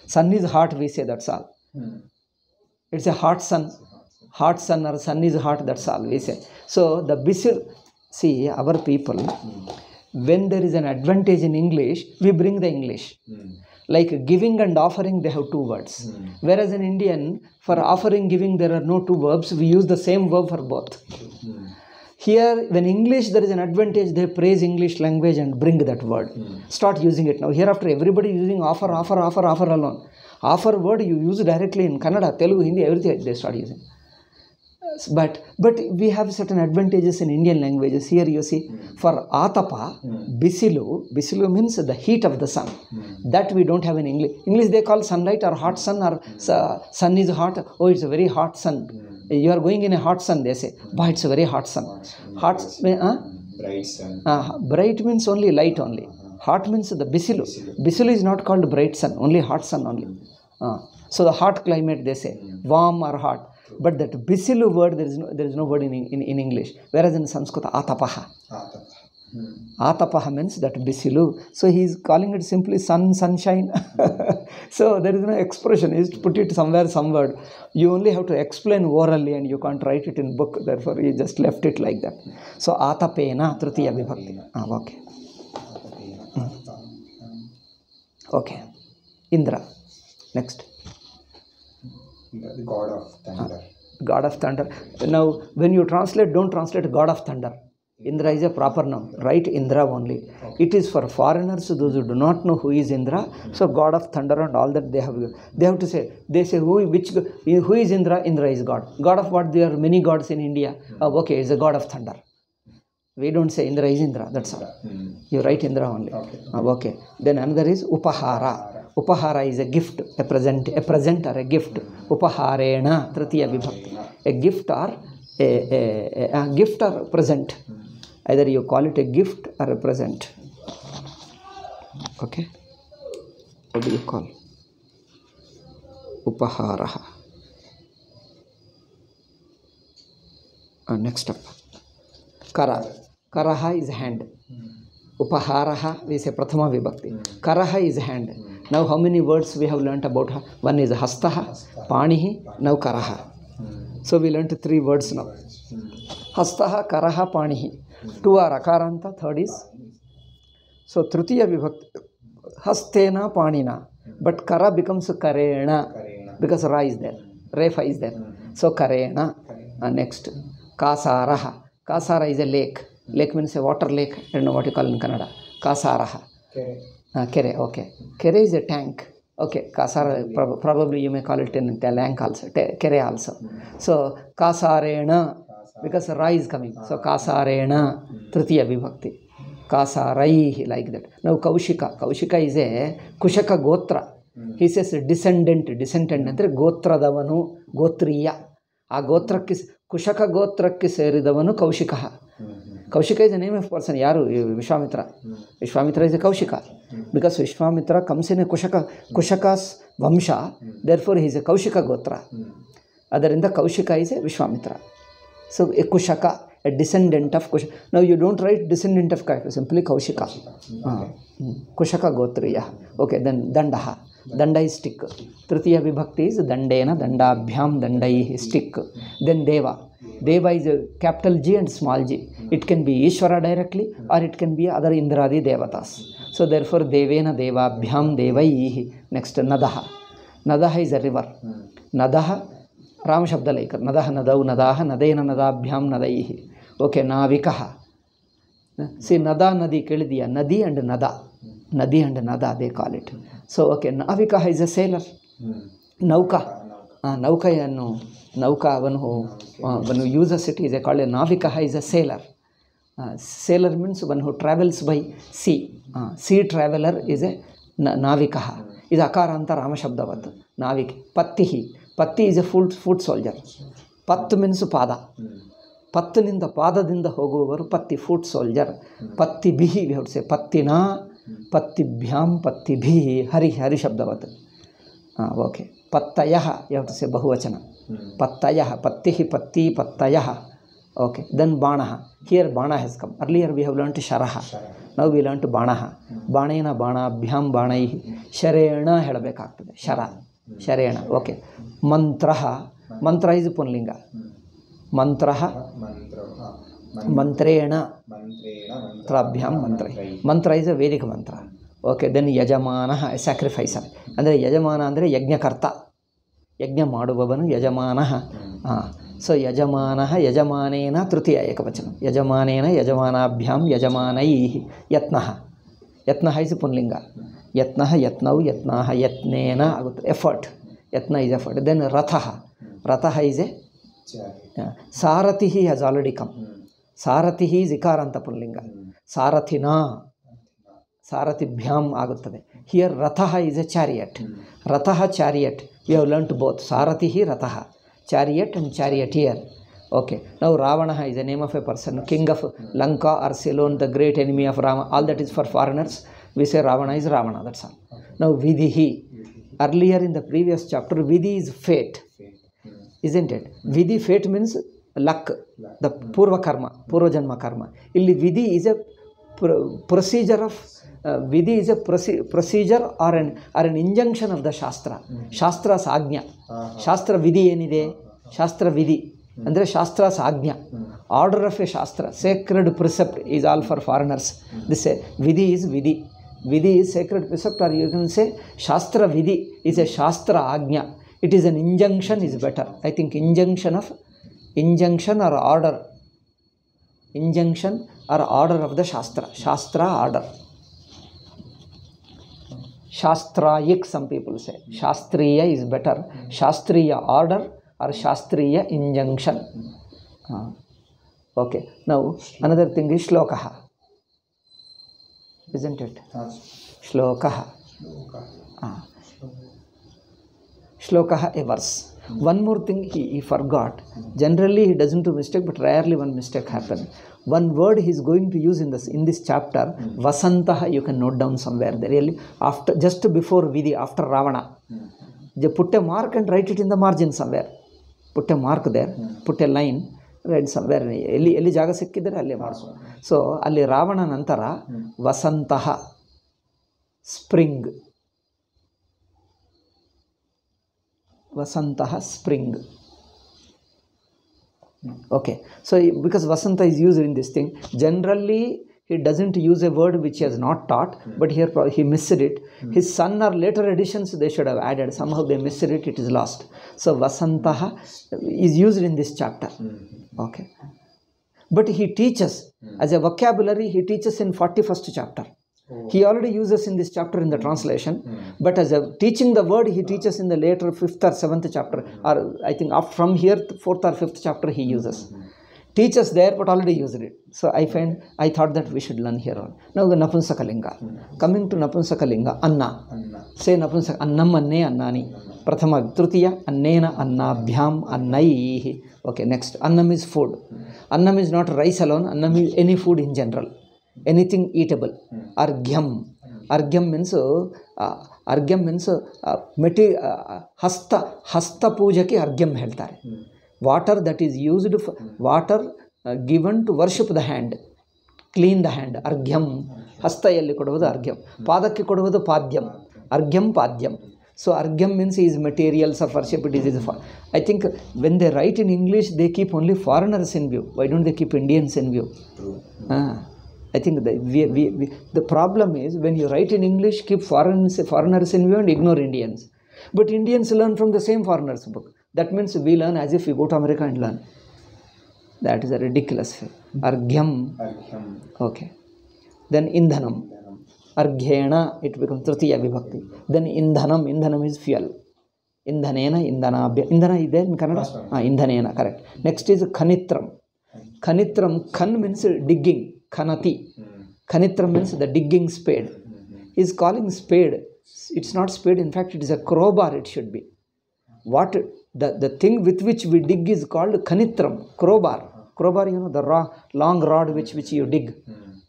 Sun is hot, we say, that's all. It's a hot sun. Hot sun or sun is hot, that's all we say. So the bisil, see, our people, when there is an advantage in English, we bring the English. Like giving and offering, they have 2 words. Whereas in Indian, for offering, giving, there are no 2 verbs. We use the same verb for both. Here, when English, there is an advantage, they praise English language and bring that word. Start using it now. Hereafter, everybody using offer alone. Offer word you use directly in Kannada, Telugu, Hindi, everything they start using. But we have certain advantages in Indian languages. Here you see, for Atapa, bisilu means the heat of the sun. That we don't have in English. English they call sunlight or hot sun, or sun is hot. Oh, it's a very hot sun. You are going in a hot sun, they say. But it's a very hot sun. Hot, bright sun. Bright means only light only. Hot means the bisilu. Bisilu is not called bright sun, only hot sun only. So the hot climate, they say, warm or hot. But that bisilu word, there is no word in English. Whereas in Sanskrit, atapaha. Atapaha means that bisilu. So he is calling it simply sunshine. So there is no expression. He is to put it somewhere, some word. You only have to explain orally and you can't write it in book. Therefore, he just left it like that. So atapena, Tritiya Vibhakti. Okay. Okay. Indra. Next. The god of thunder. God of thunder. Now, when you translate, don't translate God of thunder. Indra is a proper noun. Write Indra only. It is for foreigners, those who do not know who is Indra. So, God of thunder and all that they have to say. They say, who is Indra? Indra is God. God of what? There are many gods in India. Okay, it's a god of thunder. We don't say Indra is Indra. That's all. You write Indra only. Okay. Then another is Upahara. Upahara is a gift, a present or a gift. Upaharena, Tritiya Vibhakti. A gift or a gift or present. Either you call it a gift or a present. Okay. What do you call? Upaharaha. Next up. Kara. Karaha is hand. Upaharaha, we say Prathama Vibhakti. Karaha is hand. Now how many words we have learnt about her? One is Hastaha, Panihi, now Karaha. So we learnt 3 words now. Hastaha, Karaha, Panihi. 2 are Akaranta, 3rd is. So Tritiya Vibhakti. Hastena, Panina. But Kara becomes Karena. because Ra is there, Refa is there. So Karena. Next, Kasaraha. Kasara is a lake. Lake means a water lake. I don't know what you call in Kannada. Kasaraha. Kere, okay. Kere is a tank. Okay, Kasara, probably you may call it in Telank also, Kere also. So, Kasarena, because Ra is coming. So, Kasarena, Tritiya Vibhakti. Kasarai, like that. Now, Kaushika. Kaushika is a Kushaka Gotra. He says descendant ಅಂದರೆ ಗೋತ್ರದವನು, ಗೋತ್ರೀಯ. ಆ ಗೋತ್ರಕ್ಕೆ ಕುಶಕ ಗೋತ್ರಕ್ಕೆ ಸೇರಿದವನು Kaushika. Kaushika is the name of person. ಯಾರು? Vishwamitra. Vishwamitra is a Kaushika. Because Vishwamitra comes in a Kushaka's ವಂಶ, therefore is a Kaushika gotra. ಅದರಿಂದ Kaushika is a Vishwamitra. So a Kushaka, a descendant of Kusha. ನಾವು you don't write descendant of simply Kaushika. Kushaka ಗೋತ್ರೀಯ. ಓಕೆ, ದೆನ್ ದಂಡಃ. Danda is stick. Tritiya Vibhakti is Dandena, Dandabhyam, Dandai is stick. Then Deva. Deva is a capital G and small g. It can be Ishvara directly or it can be other Indradi Devatas. So therefore Devena, Devabhyam, Devaihi. Next, Nadaha. Nadaha is a river. Nadaha, Ram Shabda like Nadaha, Nadau, Nadaha, Nadena, Nadabhyam, Nadaihi. Okay, Navikaha. See, Nada, Nadi, Kelidiya. Nadi and Nada. Nadi and Nada, they call it. So, okay, Navika is a sailor. Nauka. Nauka, when who uses it, is called a Navika is a sailor. Sailor means one who travels by sea. Sea traveler is a Navika. Is Akaranta Ramashabdavat. Navik. Pattihi. Patti is a foot soldier. Patt means pada. Pattininda padadinda hoguvaru patti, foot soldier. Patti bihi, we have to say pattina. Pattibhyam, Pattibhi, Hari Shabdavat. Okay. Pattayaha, you have to say Bahuvachana. Pattayaha, Pattihi, Patti, Pattayaha. Okay. Then Banaha. Here Bana has come. Earlier we have learned Sharaha. Now we learned Banaha. Banena, Bana, Bhyam, Banai. Sharena, Hedabekagtade. Shara. Sharena. Okay. Mantraha. Mantra is Punlinga. Mantraha. Mantrena. Mantrabhyam, Mantra. Mantra is a Vedic mantra. Okay, then Yajamana, a sacrificer. And then Yajamana andre Yajnakarta. Yajna Madubabanu, Yajamana. So Yajamana, Yajamanena, Tritiya Ekavachana. Yajamanena, Yajamanabhyam, Yajamanai, Yatnaha. Yatnaha is Punlinga. Yatnaha, Yatnau, Yatnaha, Yatnena, effort. Yatna is effort. Then Rathaha. Rathaha is a Saratihi has already come. Saratihi is Ikaranta Pullinga. Sarathina. Saratibhyam aguttade. Here Rathaha is a chariot. Rathaha, chariot. We have learnt both. Saratihi, Rathaha. Chariot and charioteer. Okay. Now Ravana is the name of a person. King of Lanka or Ceylon, the great enemy of Rama. All that is for foreigners. We say Ravana is Ravana. That's all. Now Vidhihi. Earlier in the previous chapter, Vidhi is fate. Isn't it? Vidhi, fate means luck, the Purva karma, Purva Janma karma. Illi Vidhi is a procedure of, Vidhi is a procedure or an injunction of the Shastra. Shastra's Agnya. Shastra Vidhi enide? Shastra Vidhi. Andre Shastra's Agnya. Order of a Shastra, sacred precept is all for foreigners. This Vidhi is Vidhi. Vidhi is sacred precept, or you can say Shastra Vidhi is a Shastra Agnya. It is an injunction is better. I think injunction or order. Injunction or order of the Shastra. Shastra order. Shastrayik, some people say. Shastriya is better. Shastriya order or Shastriya injunction. Okay. Now, another thing is Shlokaha. Isn't it? Shlokaha. Shlokaha, a verse. One more thing he forgot. Generally he doesn't do mistake, but rarely one mistake happens. One word he is going to use in this chapter, Vasantaha, you can note down somewhere there. Really, after, just before Vidhi, after Ravana. You put a mark and write it in the margin somewhere. Put a mark there, put a line, write somewhere. Elli jaga sikkidare alli marso. So alli Ravana nantara Vasantaha, spring. Vasantaha, spring. Okay. So because Vasanta is used in this thing, generally he doesn't use a word which he has not taught, but here he missed it. His son or later editions they should have added. Somehow they missed it, it is lost. So Vasantaha is used in this chapter. Okay. But he teaches, as a vocabulary, he teaches in 41st chapter. He already uses in this chapter in the translation, but as a teaching the word, he teaches in the later 5th or 7th chapter, or I think from here 4th or 5th chapter he uses. Teaches there, but already used it. So I thought that we should learn here on. Now the Napunsakalinga. Coming to Napunsakalinga, Anna. Say Napunsaka, Annam Anne Annani. Prathama Trutiya, Annena Annabhyam Annaihi. Okay, next. Annam is food. Annam is not rice alone, Annam is any food in general. Anything eatable. Argyam. Argyam means hasta puja ki argyam heltare. Water that is used for water given to worship the hand, clean the hand. Argyam. Hastayalli kodavadu argyam. Padakki kodavadu padyam. Argyam padyam. So argyam means is materials of worship. It is I think when they write in English, they keep only foreigners in view. Why don't they keep Indians in view? I think the problem is when you write in English, keep foreigners in view and ignore Indians. But Indians learn from the same foreigners' book. That means we learn as if we go to America and learn. That is a ridiculous thing. Argyam. Okay. Then Indhanam. Argyena, it becomes Tritiya Vibhakti. Then Indhanam. Indhanam is fuel. Indhanena, Indhanabhya. Indhana is there in Kannada? Indhanena, correct. Next is Khanitram. Khanitram, Khan means digging. Khanati. Khanitram means the digging spade. He is calling spade. It's not spade, in fact, it is a crowbar, it should be. What the thing with which we dig is called Khanitram, crowbar. Crowbar, the long rod which you dig.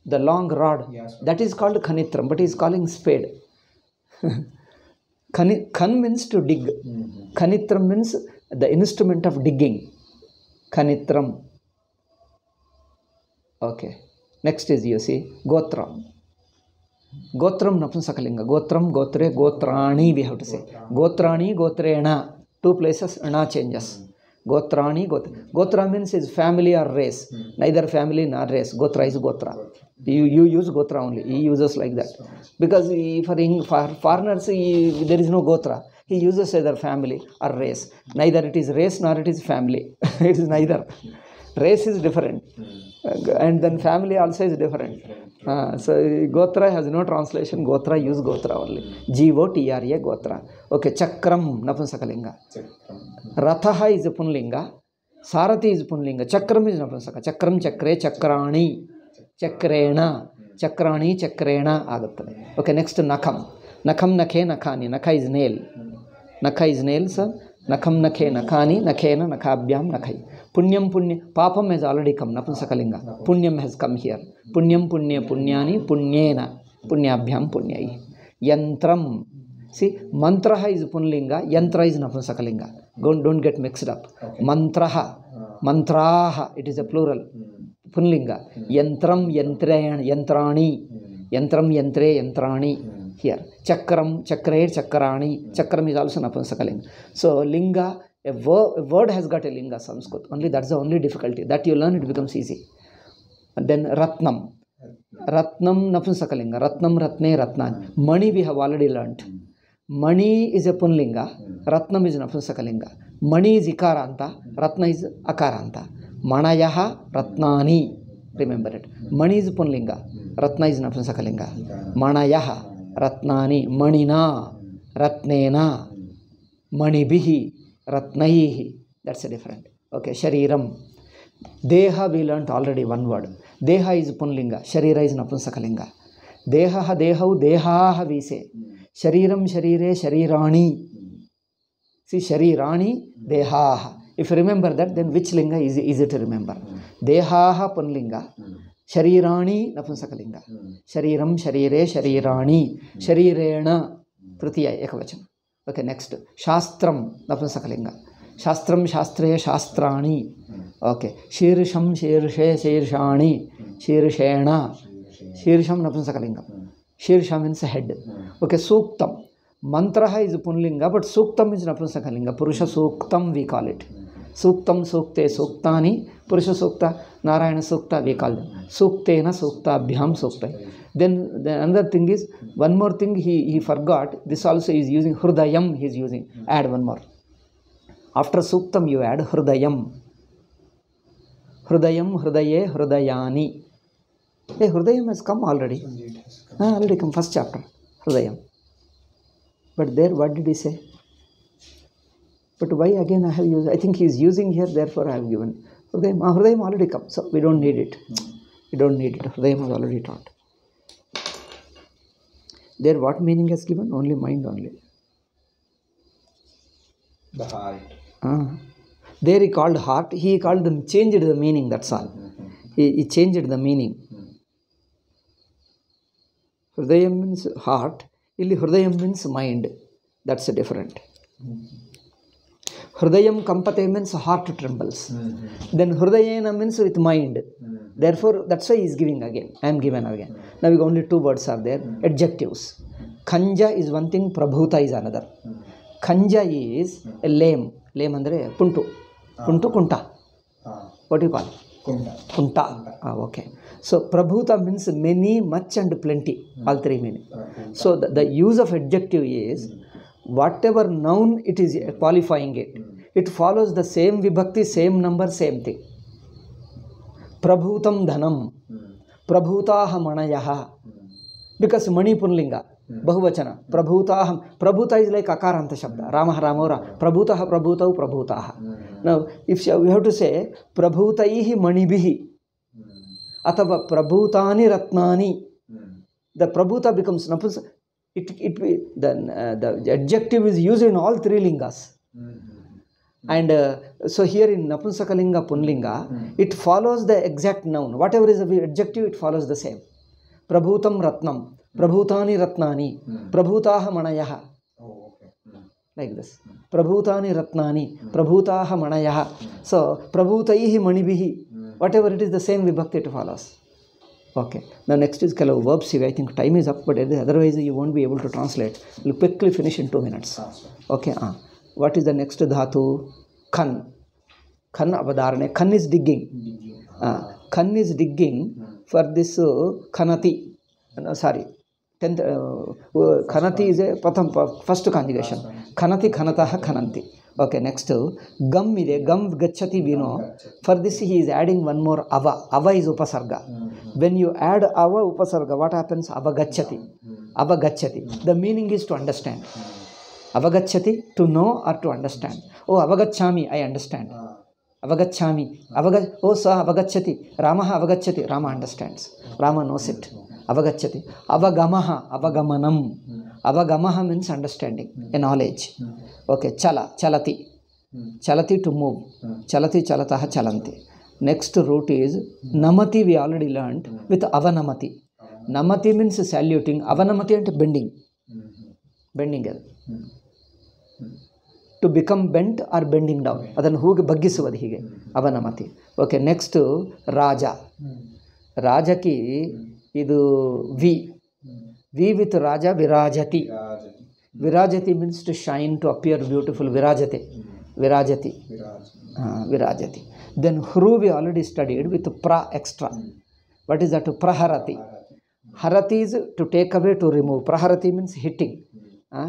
The long rod, that is called Khanitram, but he is calling spade. Khan means to dig. Khanitram means the instrument of digging. Khanitram. Okay. Next is, you see, Gotram. Gotram Napunsakalinga. Gotram, Gotre, Gotrani, we have to say. Gotrani, Gotrena. Two places, Ana changes. Gotrani, Gotra means is family or race. Neither family nor race. Gotra is Gotra. You use Gotra only. He uses like that. Because for foreigners, there is no Gotra. He uses either family or race. Neither it is race nor it is family. It is neither. Race is different. And then family also is different. So Gotra has no translation. Gotra use Gotra only. G-O-T-R-A, Gotra. Okay, Chakram, Napunsakalinga. Rathaha is a Punlinga. Sarathi is Punlinga. Chakram is Napunsaka. Chakram, Chakre, Chakrani. Chakrena. Chakrani, Chakrena. Agattade. Okay, next Nakam. Nakam, Nakhe, Nakani. Nakha is nail. Nakha is nail, sir. Nakam, Nakhe, Nakani. Nakhena, Nakhabhyam, Nakhai. Punyam, Punya. Papam has already come. Napunsakalinga. Punyam has come here. Punyam, Punya, Punyani. Punyena. Punyabhyam, Punyai. Yantram. See, Mantraha is Punlinga. Yantra is Napunsakalinga. Don't get mixed up. Okay. Mantraha. Mantraha. It is a plural. Punlinga. Yantram, Yantrani. Yantram, Yantre, Yantrani. Here. Chakram, Chakre, Chakrani. Chakram is also Napunsakalinga. So, Linga. A word has got a linga, Sanskrit. Only that's the only difficulty. That you learn, it becomes easy. And then Ratnam. Ratnam Napunsakalinga. Ratnam, Ratne, Ratnan. Mani we have already learnt. Mani is a Punlinga. Ratnam is Napunsakalinga. Mani is Ikaranta. Ratna is Akaranta. Manayaha, Ratnani. Remember it. Mani is Punlinga. Ratna is Napunsakalinga. Manayaha, Ratnani. Manina, Ratnena. Manibihi. Ratnaihi. That's a different. Okay, Shariram. Deha we learnt already one word. Deha is Punlinga. Sharira is Napunsakalinga. Dehaha, Dehau, Dehaha we say. Shariram, Sharire, Sharirani. See, Sharirani, Dehaha. If you remember that, then which linga is easy to remember? Dehaha Punlinga. Sharirani Napunsakalinga. Shariram, Sharire, Sharirani. Sharirena. Tritiya Ekavachana. Okay, next. Shastram, Napunsakalinga. Shastram, Shastre, Shastrani. Okay. Shirsham, Shirshe, Shirshani. Shirshena. Shirsham, Napunsakalinga. Shirsha means head. Okay, Suktam. Mantraha is Punlinga, but Suktam is Napunsakalinga. Purusha Suktam we call it. Suktam, Sukte, Suktani, Purusha Sukta, Narayana Sukta, we call them. Suktena, Sukta, Abhyam Sukta. Then the another thing is, one more thing he forgot, this also is using Hrudayam, he is using. Add one more. After Suktam you add Hrudayam. Hrudayam, Hrudaye, Hrudayani. Hey, Hrudayam has come already. Already come, first chapter, Hrudayam. But there, what did he say? But why again I have used? I think he is using here, therefore I have given. Hrudayam, Hrudayam already come, so we don't need it. We don't need it. Hrudayam was already taught. There, what meaning has given? Only mind only. The heart. There he called heart. He called them, changed the meaning, that's all. He changed the meaning. Hrudayam means heart. Illi Hrudayam means mind. That's different. Hrudayam kampate means heart trembles. Then Hrudayena means with mind. Therefore, that's why he is giving again. I am given again. Now, only two words are there. Adjectives. Khanja is one thing, Prabhuta is another. Khanja is a lame. Lame andre puntu. Puntu kunta. What do you call it? Kunta. Kunta. Okay. So, Prabhuta means many, much and plenty. All three meaning. So, the use of adjective is whatever noun it is qualifying it. It follows the same vibhakti, same number, same thing. Prabhutam dhanam. Prabhutaha manayaha. Because mani punlinga. Bahuvachana. Prabhutaham. Prabhuta is like akaranta shabda. Ramah Ramora. Prabhutaha Prabhutau Prabhutaha. Now, if we have to say Prabhutaihi manibihi. Athava Prabhutani Ratnani. The Prabhuta becomes Napus. The adjective is used in all three lingas. And so here in Napunsakalinga Punlinga, it follows the exact noun. Whatever is the adjective, it follows the same. Prabhutam Ratnam. Prabhutani Ratnani. Prabhutaha Manayaha. Like this. Prabhutani Ratnani. Prabhutaha Manayaha. So, Prabhutaihi Manibihi. Whatever it is, the same vibhakti it follows. Okay. Now, next is Kalav verbs. I think time is up, but otherwise you won't be able to translate. We'll quickly finish in 2 minutes. Okay. What is the next dhatu? Khan. Khan avadharane. Khan is digging. Khan is digging for this khanati. Sorry. Khanati is a first conjugation. Khanati, khanataha, khananti. Okay, next gam ide, gam gacchati we know. For this he is adding one more ava. Ava is upasarga. When you add ava upasarga, what happens? Ava gacchati. Ava gacchati. The meaning is to understand. Avagacchati, to know or to understand. Oh, avagacchami, I understand. Avagacchami. Oh, sa avagacchati. Ramaha avagacchati. Rama understands. Rama knows it. Avagacchati. Avagamaha, avagamanam. Avagamaha means understanding, a knowledge. Okay, chala, chalati. Chalati to move. Chalati, chalataha, chalanti. Next root is namati, we already learnt, with avanamati. Namati means saluting. Avanamati and bending. Bending. To become bent or bending down. Adan hooge baggisuvadu hige. Avanamati. Okay, next Raja. Rajaki idu V. V with Raja Virajati. Virajati means to shine, to appear beautiful. Virajati. Virajati. Virajati. Then Hru we already studied with pra extra. What is that? Praharati. Harati is to take away, to remove. Praharati means hitting.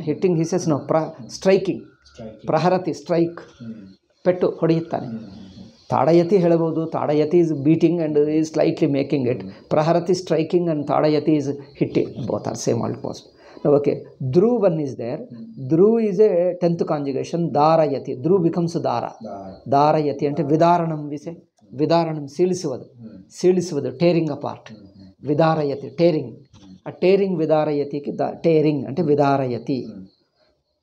Hitting, he says no. Striking. Praharati, strike. Pettu, hodiyuttane. Tadayati helabodu. Tadayati is beating and is slightly making it. Praharati striking and Tadayati is hitting. Both are same almost. Now, okay. Dhru one is there. Dhru is a 10th conjugation. Dharayati. Dhru becomes Dara. Dharayati ante Vidaranam we say. Vidaranam, seelisuvadu. Seelisuvadu, tearing apart. Vidarayati, tearing. A tearing Vidarayati ki tearing ante Vidarayati.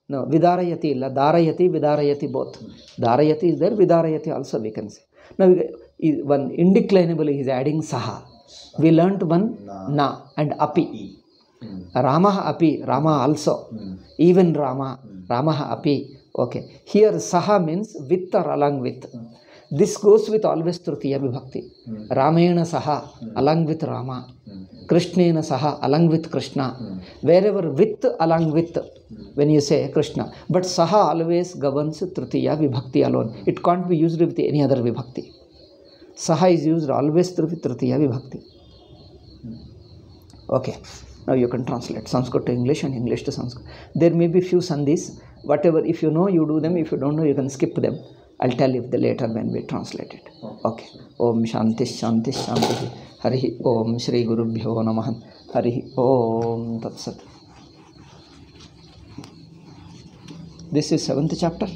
No, Vidarayati illa. Dharayati, Vidarayati both. Dharayati is there. Vidarayati also we can say. Now, one indeclinable is adding Saha. We learnt one Na and Api. Ramaha api, Rama also. Even Rama, Ramaha api. Okay. Here Saha means with or along with. This goes with always Tritiya Vibhakti. Ramayana Saha, along with Rama. Krishnena Saha, along with Krishna. Wherever with, along with. when you say Krishna. But Saha always governs Tritiya Vibhakti alone. It can't be used with any other Vibhakti. Saha is used always through Tritiya Vibhakti. Okay, now you can translate Sanskrit to English and English to Sanskrit. There may be few sandhis. Whatever, if you know, you do them. If you don't know, you can skip them. I'll tell you later when we translate it. Okay. Om Shanti Shanti Shanti. Harihi Om Shri Guru Bhyo Namaha. Harihi Om Tat Sat. This is 7th chapter.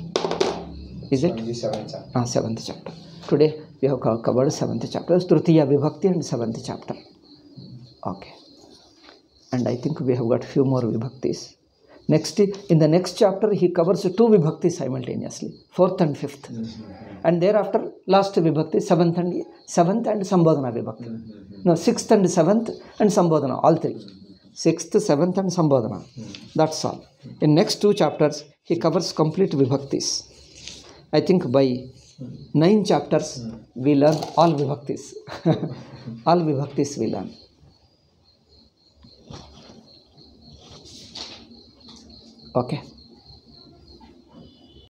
Is it? 7th chapter. 7th chapter. Today we have covered 7th chapter. Tritiya Vibhakti and 7th chapter. Okay. And I think we have got few more Vibhaktis. Next, in the next chapter, he covers 2 Vibhaktis simultaneously, 4th and 5th. And thereafter, last Vibhakti, 7th and Sambodhana Vibhakti. No, 6th and 7th and Sambodhana, all 3. 6th, 7th and Sambodhana. That's all. In next 2 chapters, he covers complete Vibhaktis. I think by 9 chapters, we learn all Vibhaktis. All Vibhaktis we learn. Okay.